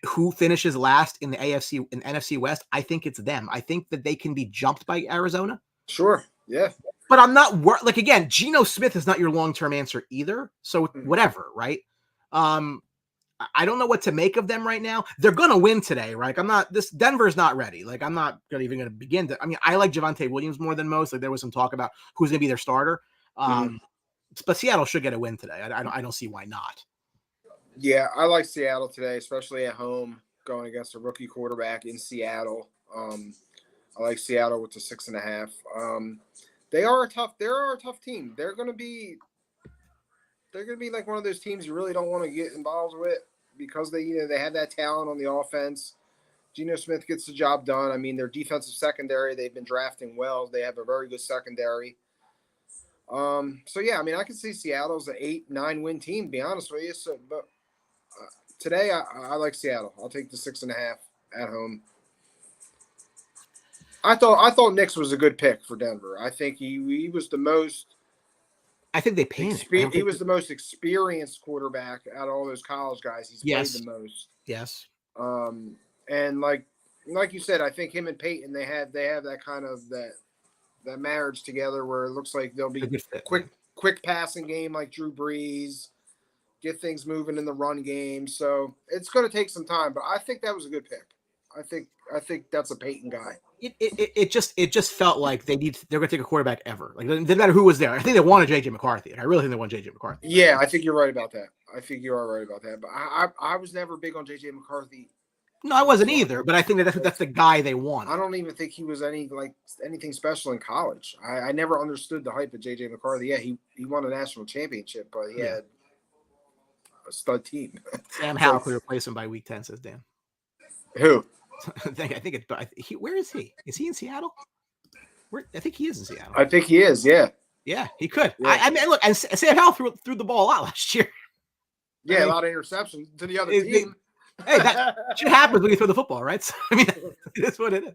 who finishes last in the AFC and NFC West, I think it's them. I think that they can be jumped by Arizona. Sure. Yeah. But I'm not like, again, Geno Smith is not your long-term answer either. So whatever, right? I don't know what to make of them right now. They're going to win today, right? Denver's not ready. Like, I'm not even going to begin to, I mean, I like Javonte Williams more than most. Like, there was some talk about who's going to be their starter. But Seattle should get a win today. I don't see why not. Yeah, I like Seattle today, especially at home, going against a rookie quarterback in Seattle. I like Seattle with the 6.5. They're a tough team. They're gonna be like one of those teams you really don't want to get involved with because they have that talent on the offense. Geno Smith gets the job done. I mean, their defensive secondary, they've been drafting well. They have a very good secondary. So yeah, I mean, I can see Seattle's an 8-9 win team, to be honest with you. So, but today I like Seattle. I'll take the 6.5 at home. I thought Nix was a good pick for Denver. I think he was the most. I think they panicked. He was the most experienced quarterback out of all those college guys. He's played the most. Yes. And like you said, I think him and Peyton they have that kind of that marriage together where it looks like they'll be quick passing game like Drew Brees, get things moving in the run game. So it's going to take some time, but I think that was a good pick. I think that's a Peyton guy. It just felt like they're going to take a quarterback ever. Like, it didn't matter who was there. I think they wanted JJ McCarthy, and I really think they wanted JJ McCarthy. Yeah, I think you're right about that. But I was never big on JJ McCarthy. No, I wasn't either, but I think that's the guy they want. I don't even think he was anything special in college. I never understood the hype of JJ McCarthy. Yeah, he won a national championship, but he had a stud team. Sam Howell could replace him by week 10, says Dan. Who? I think where is he? Is he in Seattle? I think he is in Seattle. I think he is. Yeah. Yeah, he could. Yeah. I mean, look, and Sam Howell threw the ball a lot last year. Yeah, a lot of interceptions to the other team. Hey, that should happen when you throw the football, right? So, I mean, that's what it is.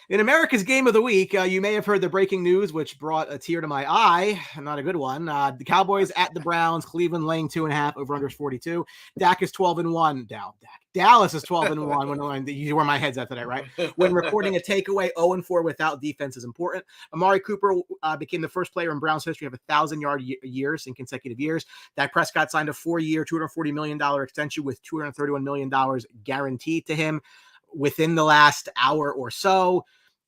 In America's Game of the Week, you may have heard the breaking news, which brought a tear to my eye. Not a good one. The Cowboys at the Browns. Cleveland laying 2.5. Over under 42. Dak is 12-1. Dallas is 12-1. When you where my head's at today, right? When recording a takeaway, 0-4 without defense is important. Amari Cooper became the first player in Browns history to have 1,000-yard years in consecutive years. Dak Prescott signed a 4-year, $240 million extension with $231 million guaranteed to him within the last hour or so,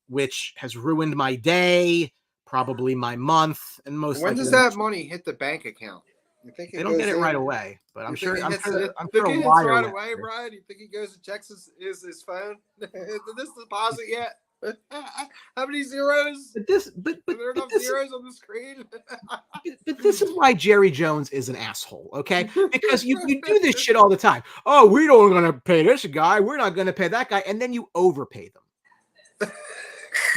which has ruined my day, probably my month, and most. When does that money hit the bank account? You think they don't get it right away? But I'm sure. I'm sure right away, Brian. You think he goes and checks his phone? Did this deposit yet? How many zeros? But are there enough zeros on the screen? But this is why Jerry Jones is an asshole, okay? Because you do this shit all the time. Oh, we don't going to pay this guy. We're not going to pay that guy. And then you overpay them.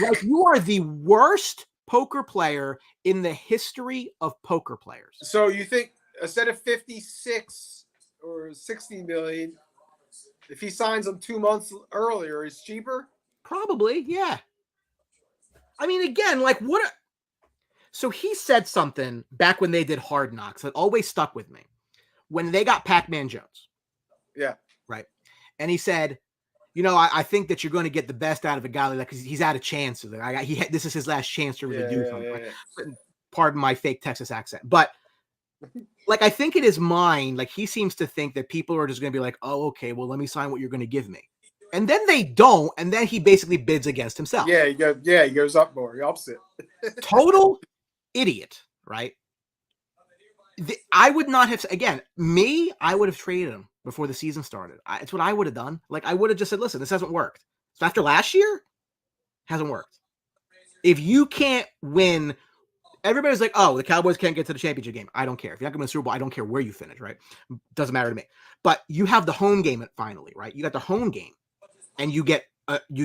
Like, you are the worst poker player in the history of poker players. So you think instead of 56 or 60 million, if he signs them 2 months earlier, it's cheaper? Probably, yeah. I mean, again, like so he said something back when they did Hard Knocks that always stuck with me. When they got Pac-Man Jones. Yeah. Right. And he said, I think that you're going to get the best out of a guy like that because he's out of chances. This is his last chance to really do something. Yeah. Pardon my fake Texas accent. But like, I think in his mind, like, he seems to think that people are just going to be like, oh, okay, well, let me sign what you're going to give me. And then they don't, and then he basically bids against himself. Yeah, he goes up more. He ups it. Total idiot, right? I would not have, I would have traded him before the season started. It's what I would have done. Like, I would have just said, listen, this hasn't worked. So after last year, hasn't worked. If you can't win, everybody's like, oh, the Cowboys can't get to the championship game. I don't care. If you're not going to win the Super Bowl, I don't care where you finish, right? Doesn't matter to me. But you have the home game finally, right? You got the home game. And you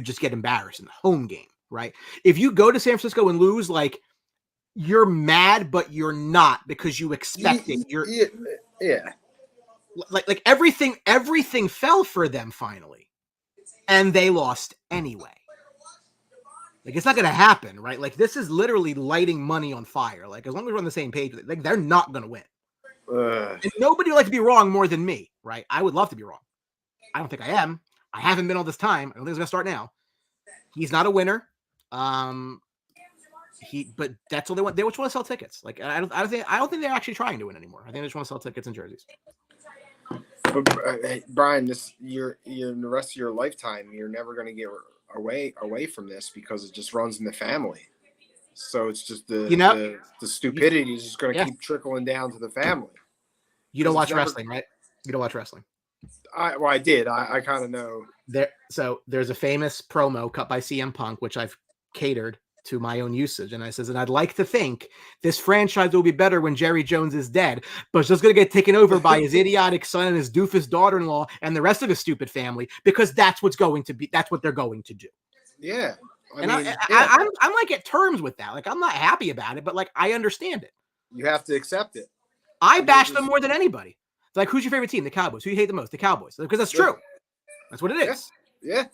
just get embarrassed in the home game, right? If you go to San Francisco and lose, like, you're mad, but you're not because you expect it. Yeah. Like everything fell for them finally, and they lost anyway. Like, it's not going to happen, right? Like, this is literally lighting money on fire. Like, as long as we're on the same page, like, they're not going to win. And nobody would like to be wrong more than me, right? I would love to be wrong. I don't think I am. I haven't been all this time. I don't think it's gonna start now. He's not a winner. But that's all they want. They just want to sell tickets. Like, I don't think they're actually trying to win anymore. I think they just want to sell tickets and jerseys. But Brian, you're in the rest of your lifetime, you're never gonna get away from this because it just runs in the family. So it's just the stupidity is just gonna keep trickling down to the family. You don't watch wrestling, right? You don't watch wrestling. I did. I kind of know. So there's a famous promo cut by CM Punk, which I've catered to my own usage. And I says, and I'd like to think this franchise will be better when Jerry Jones is dead, but it's just going to get taken over by his idiotic son and his doofus daughter-in-law and the rest of his stupid family, because that's what they're going to do. Yeah. I'm like at terms with that. Like, I'm not happy about it, but like, I understand it. You have to accept it. I bash them more than anybody. It's like, who's your favorite team? The Cowboys. Who you hate the most? The Cowboys. Because that's true. That's what it is. Yeah.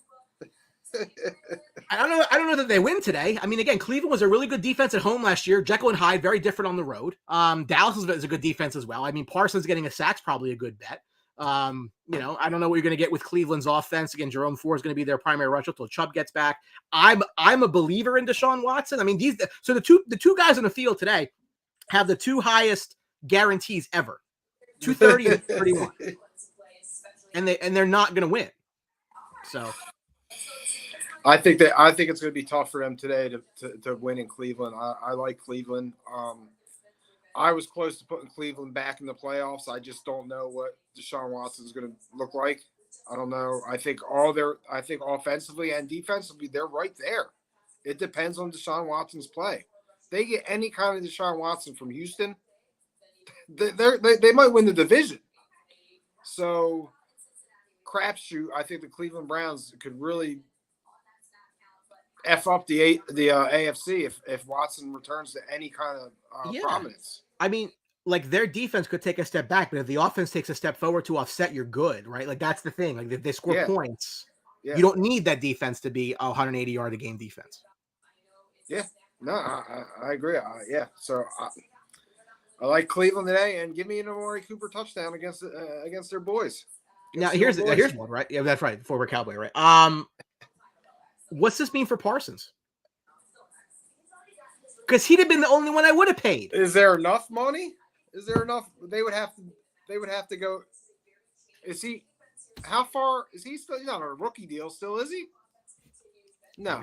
I don't know that they win today. I mean, again, Cleveland was a really good defense at home last year. Jekyll and Hyde, very different on the road. Dallas is a good defense as well. I mean, Parsons getting a sack's probably a good bet. I don't know what you're going to get with Cleveland's offense. Again, Jerome Ford is going to be their primary rusher until Chubb gets back. I'm a believer in Deshaun Watson. I mean, the two guys on the field today have the two highest guarantees ever. 230 and 31. And they're not going to win. So I think it's going to be tough for them today to win in Cleveland. I like Cleveland. I was close to putting Cleveland back in the playoffs. I just don't know what Deshaun Watson is going to look like. I don't know. I think offensively and defensively, they're right there. It depends on Deshaun Watson's play. If they get any kind of Deshaun Watson from Houston, they might win the division. So, crapshoot. I think the Cleveland Browns could really F up the AFC if Watson returns to any kind of prominence. I mean, like, their defense could take a step back, but if the offense takes a step forward to offset, you're good, right? Like, that's the thing. Like, they score points. You don't need that defense to be a 180-yard a game defense. Yeah. No, I agree. So I like Cleveland today, and give me an Amari Cooper touchdown against their boys. Now here's one, right? Yeah, that's right. Former Cowboy, right? What's this mean for Parsons? Because he'd have been the only one I would have paid. Is there enough money? Is there enough? They would have to go. Is he? How far is he still? He's not on a rookie deal still, is he? No.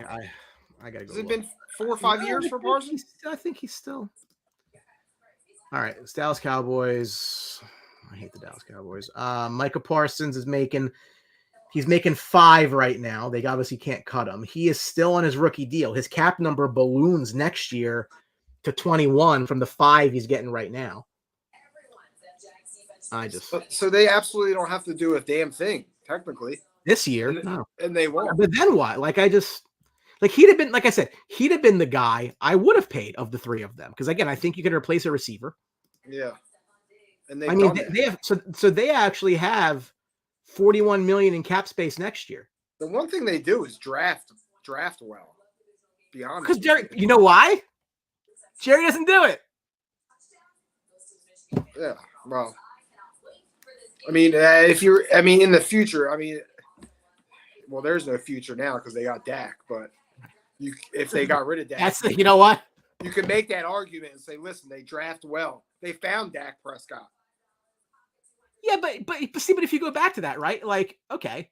I gotta go. Has it been 4 or 5 years for Parsons? I think he's still. All right, it's Dallas Cowboys. I hate the Dallas Cowboys. Micah Parsons is making 5 right now. They obviously can't cut him. He is still on his rookie deal. His cap number balloons next year to 21 from the 5 he's getting right now. So they absolutely don't have to do a damn thing, technically. This year, no. And they won't. But then what? He'd have been, like I said, he'd have been the guy I would have paid of the 3 of them. Because again, I think you can replace a receiver. Yeah. And they actually have $41 million in cap space next year. The one thing they do is draft well. Be honest. Because Jerry, you know why? Jerry doesn't do it. Yeah. Well, I mean, in the future, well, there's no future now because they got Dak. But if they got rid of Dak, you know what? You can make that argument and say, listen, they draft well. They found Dak Prescott. Yeah, but if you go back to that, right? Like, okay,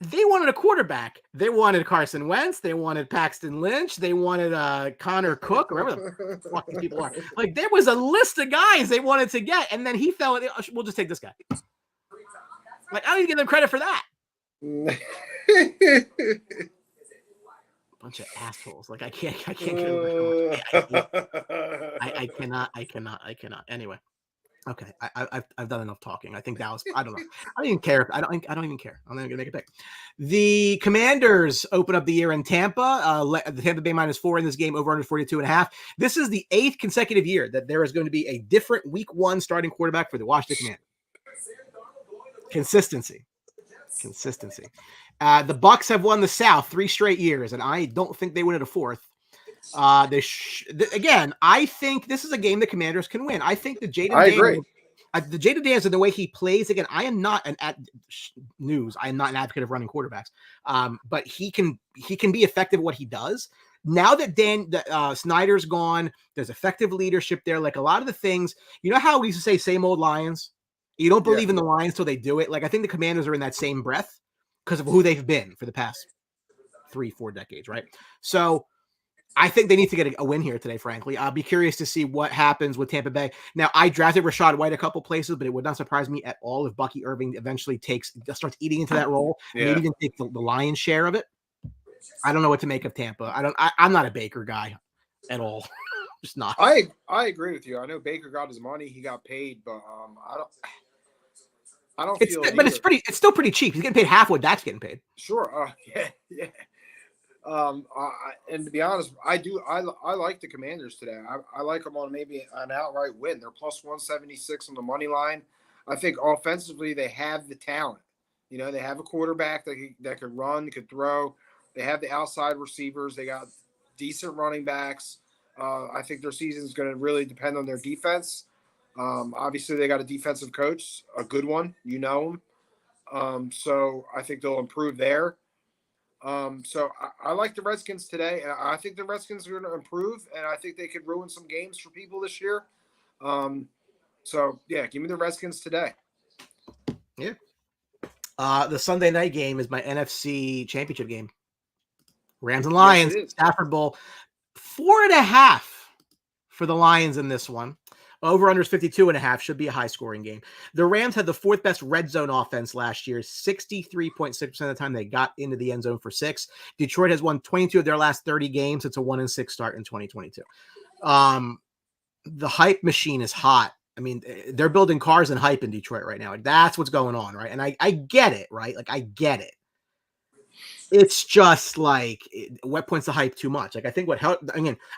they wanted a quarterback. They wanted Carson Wentz. They wanted Paxton Lynch. They wanted Connor Cook, whatever the fuck these people are. Like, there was a list of guys they wanted to get, and then he fell. We'll just take this guy. Like, I don't even give them credit for that. Bunch of assholes. Like, I can't get I cannot. Anyway. Okay, I've done enough talking. I think that was. I don't know. I don't even care. I don't even care. I'm not even gonna make a pick. The Commanders open up the year in Tampa. The Tampa Bay -4 in this game, over under 42.5. This is the 8th consecutive year that there is going to be a different Week 1 starting quarterback for the Washington Commanders. Consistency. The Bucks have won the South 3 straight years, and I don't think they win it a 4th. Again, I think this is a game the Commanders can win. I think the Jaden Daniels and the way he plays, again, I am not an advocate of running quarterbacks. But he can be effective at what he does. Now that Snyder's gone, there's effective leadership there. Like a lot of the things, you know how we used to say same old Lions? You don't believe in the Lions till they do it. Like, I think the Commanders are in that same breath because of who they've been for the past 3-4 decades, right? So I think they need to get a win here today, frankly. I'll be curious to see what happens with Tampa Bay. Now, I drafted Rachaad White a couple places, but it would not surprise me at all if Bucky Irving eventually starts eating into that role, maybe even take the lion's share of it. I don't know what to make of Tampa. I'm not a Baker guy at all. Just not. I agree with you. I know Baker got his money; he got paid, but I don't feel. But it's still pretty cheap. He's getting paid half what Dak's getting paid. Sure. Yeah. And to be honest, I like the Commanders today. I like them on maybe an outright win. They're plus 176 on the money line. I think offensively they have the talent. You know, they have a quarterback that could run, could throw. They have the outside receivers. They got decent running backs. I think their season is going to really depend on their defense. Obviously, they got a defensive coach, a good one. You know him. So I think they'll improve there. So I like the Redskins today, and I think the Redskins are going to improve, and I think they could ruin some games for people this year. So yeah, give me the Redskins today. Yeah. The Sunday night game is my NFC Championship game. Rams and Lions, yes, Stafford Bowl. 4.5 for the Lions in this one. Over under is 52.5. Should be a high scoring game. The Rams had the 4th best red zone offense last year. 63.6% of the time they got into the end zone for 6. Detroit has won 22 of their last 30 games. It's a 1-6 start in 2022. The hype machine is hot. I mean, they're building cars and hype in Detroit right now. Like, that's what's going on, right? And I get it, right? Like, I get it. It's just like what points the hype too much. Like, I think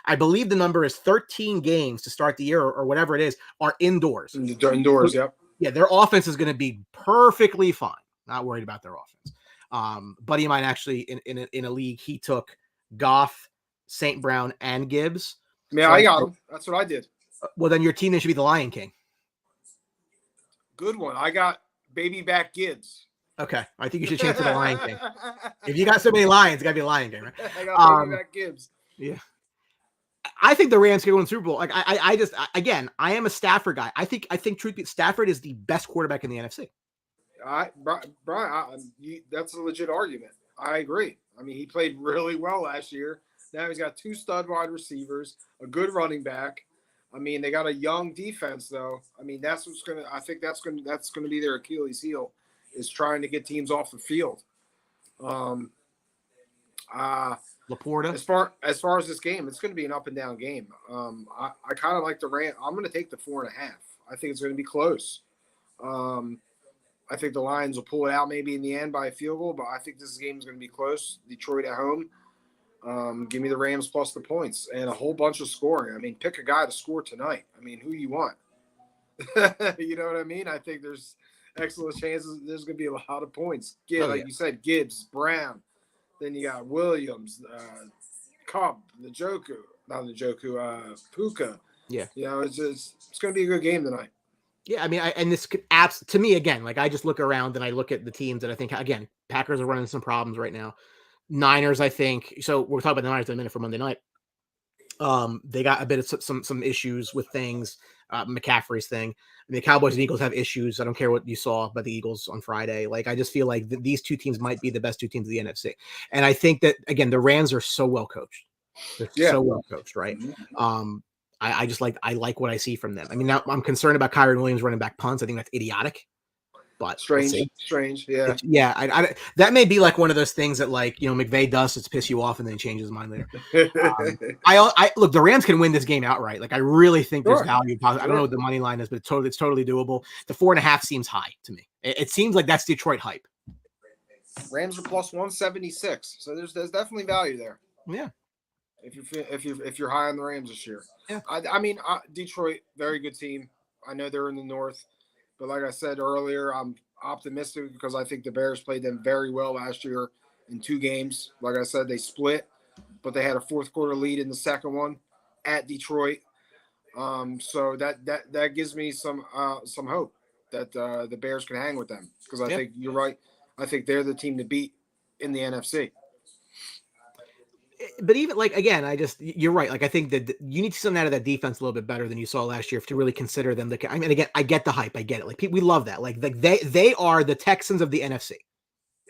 I believe the number is 13 games to start the year or whatever it is are indoors. Indoors, yep. Yeah, their offense is going to be perfectly fine. Not worried about their offense. Buddy of mine actually in a league, he took Goff, St. Brown, and Gibbs. Yeah, So I got him. That's what I did. Well, then your team should be the Lion King. Good one. I got baby back Gibbs. Okay, I think you should change to the Lion King. If you got so many Lions, it got to be a Lion King, right? I got baby back Gibbs. Yeah. I think the Rams can win the Super Bowl. Like I am a Stafford guy. I think truth be Stafford is the best quarterback in the NFC. Brian, that's a legit argument. I agree. I mean, he played really well last year. Now he's got 2 stud wide receivers, a good running back. I mean, they got a young defense, though. I mean, that's what's gonna. I think that's gonna be their Achilles heel, is trying to get teams off the field. Laporta. As far as this game, it's going to be an up and down game. I kind of like the Rams. I'm going to take the 4.5. I think it's going to be close. I think the Lions will pull it out maybe in the end by a field goal, but I think this game is going to be close. Detroit at home. Give me the Rams plus the points and a whole bunch of scoring. I mean, pick a guy to score tonight. I mean, who you want? You know what I mean? I think there's excellent chances. There's going to be a lot of points. You said, Gibbs, Brown. Then you got Williams, Cobb, Puka. Yeah. You know, it's going to be a good game tonight. Yeah, I mean, this could to me again. Like I just look around and I look at the teams that I think again, Packers are running some problems right now. Niners, I think. So we're talking about the Niners in a minute for Monday night. They got a bit of some issues with things. McCaffrey's thing. I mean, the Cowboys and Eagles have issues. I don't care what you saw about the Eagles on Friday. Like, I just feel like these 2 teams might be the best 2 teams of the NFC. And I think that again, the Rams are so well coached. They're so well coached, right? I just I like what I see from them. I mean, now I'm concerned about Kyron Williams running back punts. I think that's idiotic. But strange. Yeah. I that may be like one of those things that McVay does to piss you off and then changes his mind later. I look, the Rams can win this game outright. Like I really think there's value. I don't know what the money line is, but it's totally doable. The 4.5 seems high to me. It seems like that's Detroit hype. Rams are plus 176, so there's definitely value there. Yeah. If you're high on the Rams this year. Yeah. I mean, Detroit, very good team. I know they're in the North. But like I said earlier, I'm optimistic because I think the Bears played them very well last year in 2 games. Like I said, they split, but they had a 4th quarter lead in the second one at Detroit. So that gives me some hope that the Bears can hang with them because I think you're right. I think they're the team to beat in the NFC. But even you're right. Like I think that you need to see something out of that defense a little bit better than you saw last year to really consider them. I mean, again, I get the hype. I get it. Like we love that. Like they are the Texans of the NFC.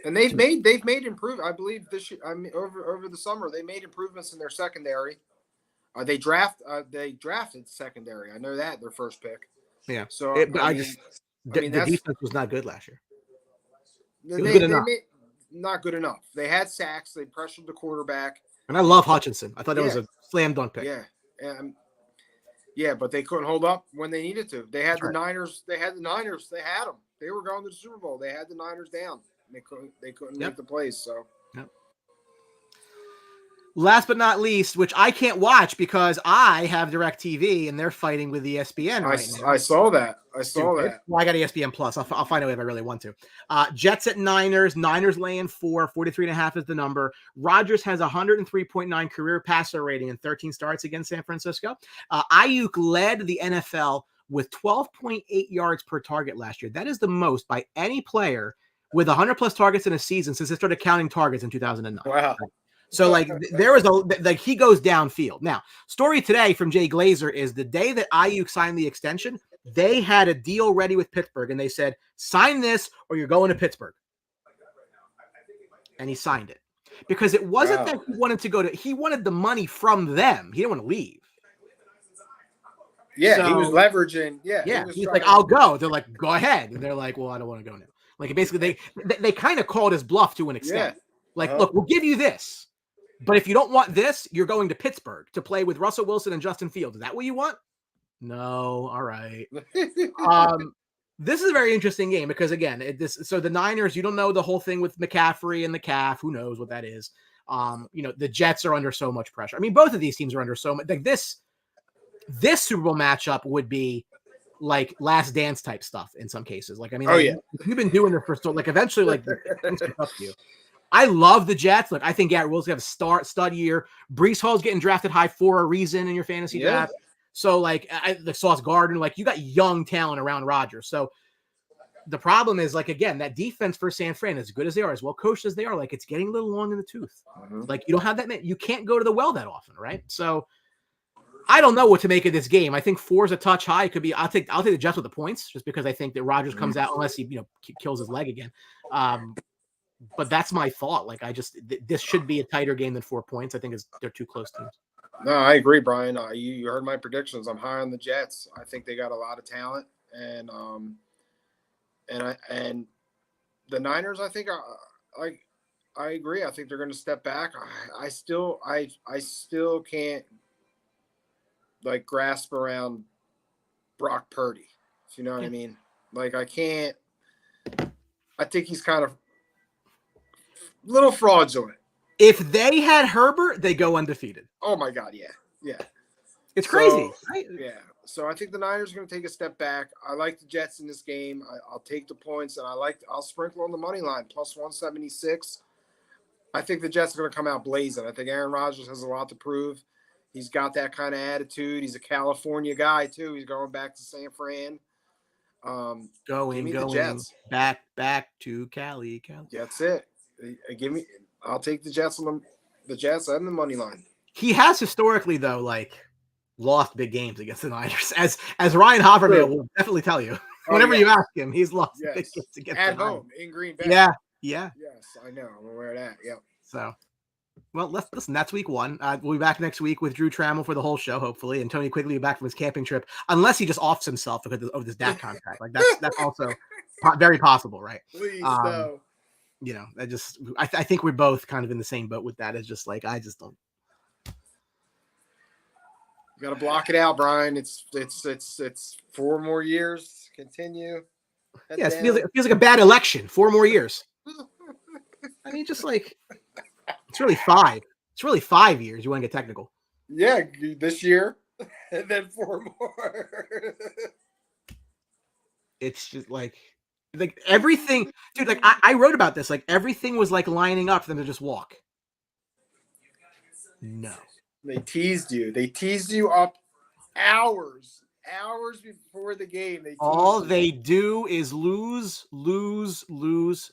And they've made improvement. I believe this year. I mean, over the summer they made improvements in their secondary. They drafted secondary. I know that their first pick. Yeah. So the defense was not good last year. It was good enough. Not good enough. They had sacks. They pressured the quarterback. And I love Hutchinson. I thought that was a slam dunk pick. Yeah, but they couldn't hold up when they needed to. They had the Niners. They had them. They were going to the Super Bowl. They had the Niners down. They couldn't make the plays. So. Yep. Last but not least, which I can't watch because I have DirecTV and they're fighting with ESPN right now. I saw that. Well, I got ESPN Plus. I'll find a way if I really want to. Jets at Niners. Niners laying 43.5 is the number. Rodgers has 103.9 career passer rating and 13 starts against San Francisco. Ayuk led the NFL with 12.8 yards per target last year. That is the most by any player with 100 plus targets in a season since they started counting targets in 2009. Wow. So there was he goes downfield. Now, story today from Jay Glazer is the day that Ayuk signed the extension, they had a deal ready with Pittsburgh and they said, sign this or you're going to Pittsburgh. And he signed it because it wasn't that he wanted to he wanted the money from them. He didn't want to leave. Yeah. So, he was leveraging. Yeah. He's like, I'll go. They're like, go ahead. And they're like, well, I don't want to go now. Like basically they kind of called his bluff to an extent. Yeah. Look, we'll give you this. But if you don't want this, you're going to Pittsburgh to play with Russell Wilson and Justin Fields. Is that what you want? No. All right. This is a very interesting game because, again, so the Niners, you don't know the whole thing with McCaffrey and the calf. Who knows what that is? The Jets are under so much pressure. I mean, both of these teams are under so much. Like this Super Bowl matchup would be like Last Dance type stuff in some cases. Like, I mean, Oh, like, yeah. you've been doing this for so like eventually like things catch up to you. I love the Jets. Look, I think Garrett Wills have a stud year. Brees Hall's getting drafted high for a reason in your fantasy draft. So like the Sauce Gardner, like you got young talent around Rodgers. So the problem is like, again, that defense for San Fran, as good as they are, as well coached as they are, like it's getting a little long in the tooth. Like you don't have that, you can't go to the well that often. Right. So I don't know what to make of this game. I think 4 is a touch high. It could be, I'll take the Jets with the points just because I think that Rodgers comes out unless he, kills his leg again. But that's my thought. Like this should be a tighter game than 4 points. I think they're too close teams. No, I agree, Brian. You heard my predictions. I'm high on the Jets. I think they got a lot of talent, and the Niners. I think I agree. I think they're going to step back. I still can't like grasp around Brock Purdy. If you know what I mean. Like I can't. I think he's kind of little fraudulent. If they had Herbert, they go undefeated. Oh my God, yeah. It's crazy, right? Yeah. So I think the Niners are going to take a step back. I like the Jets in this game. I'll take the points, and I'll sprinkle on the money line plus 176. I think the Jets are going to come out blazing. I think Aaron Rodgers has a lot to prove. He's got that kind of attitude. He's a California guy too. He's going back to San Fran. Going back to Cali. That's it. I'll take the Jets on the Jets and the money line. He has historically though, like lost big games against the Niners, as Ryan Haverman will definitely tell you. Whenever you ask him, he's lost big games against at the home Niners. in Green Bay. Yeah. Yes, I know. I'm aware of that. Yeah. So, well, listen. That's week 1. We'll be back next week with Drew Trammell for the whole show, hopefully, and Tony Quigley back from his camping trip, unless he just offs himself because of this DAC contract. Like that's also very possible, right? Please no. I think we're both kind of in the same boat with that. It's just like I just don't. You got to block it out, Brian. It's 4 more years. Continue. Yeah, it feels like a bad election. 4 more years. I mean, just like it's really 5. It's really 5 years. You want to get technical? Yeah, this year, and then 4 more. It's just like everything, dude. Like I wrote about this. Like everything was like lining up for them to just walk. No, they teased you. They teased you up hours before the game. They do is lose,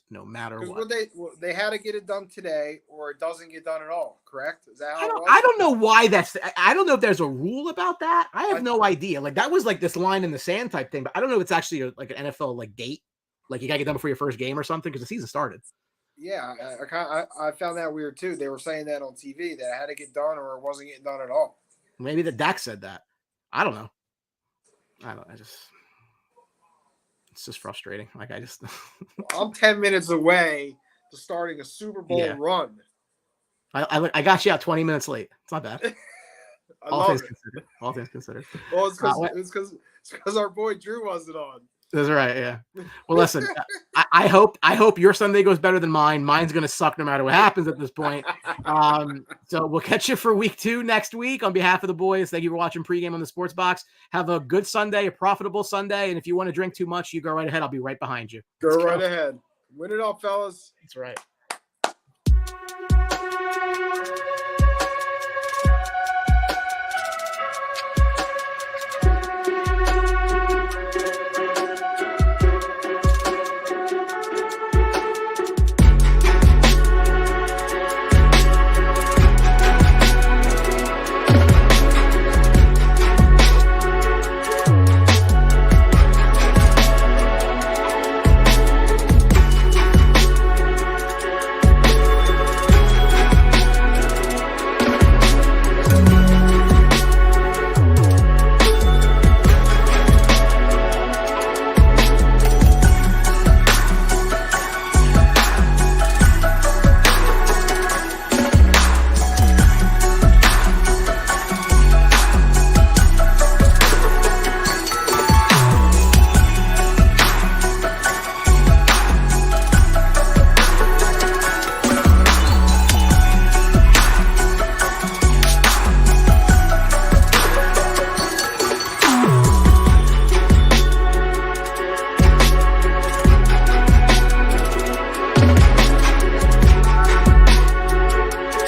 no matter what. They had to get it done today, or it doesn't get done at all. Correct? Is that how it was? I don't know why that's. I don't know if there's a rule about that. I have no idea. Like that was like this line in the sand type thing, but I don't know if it's actually like an NFL like date. Like you gotta get done before your first game or something because the season started. Yeah, I found that weird too. They were saying that on TV that it had to get done or it wasn't getting done at all. Maybe the Dak said that. I don't know. It's just frustrating. Like I'm 10 minutes away to starting a Super Bowl run. I got you out 20 minutes late. It's not bad. All things considered. Well, it's because our boy Drew wasn't on. That's right. Yeah. Well, listen, I hope your Sunday goes better than mine. Mine's going to suck no matter what happens at this point. So we'll catch you for week 2 next week. On behalf of the boys, thank you for watching Pregame on the Sports Box. Have a good Sunday, a profitable Sunday. And if you want to drink too much, you go right ahead. I'll be right behind you. Go right ahead. Win it all, fellas. That's right.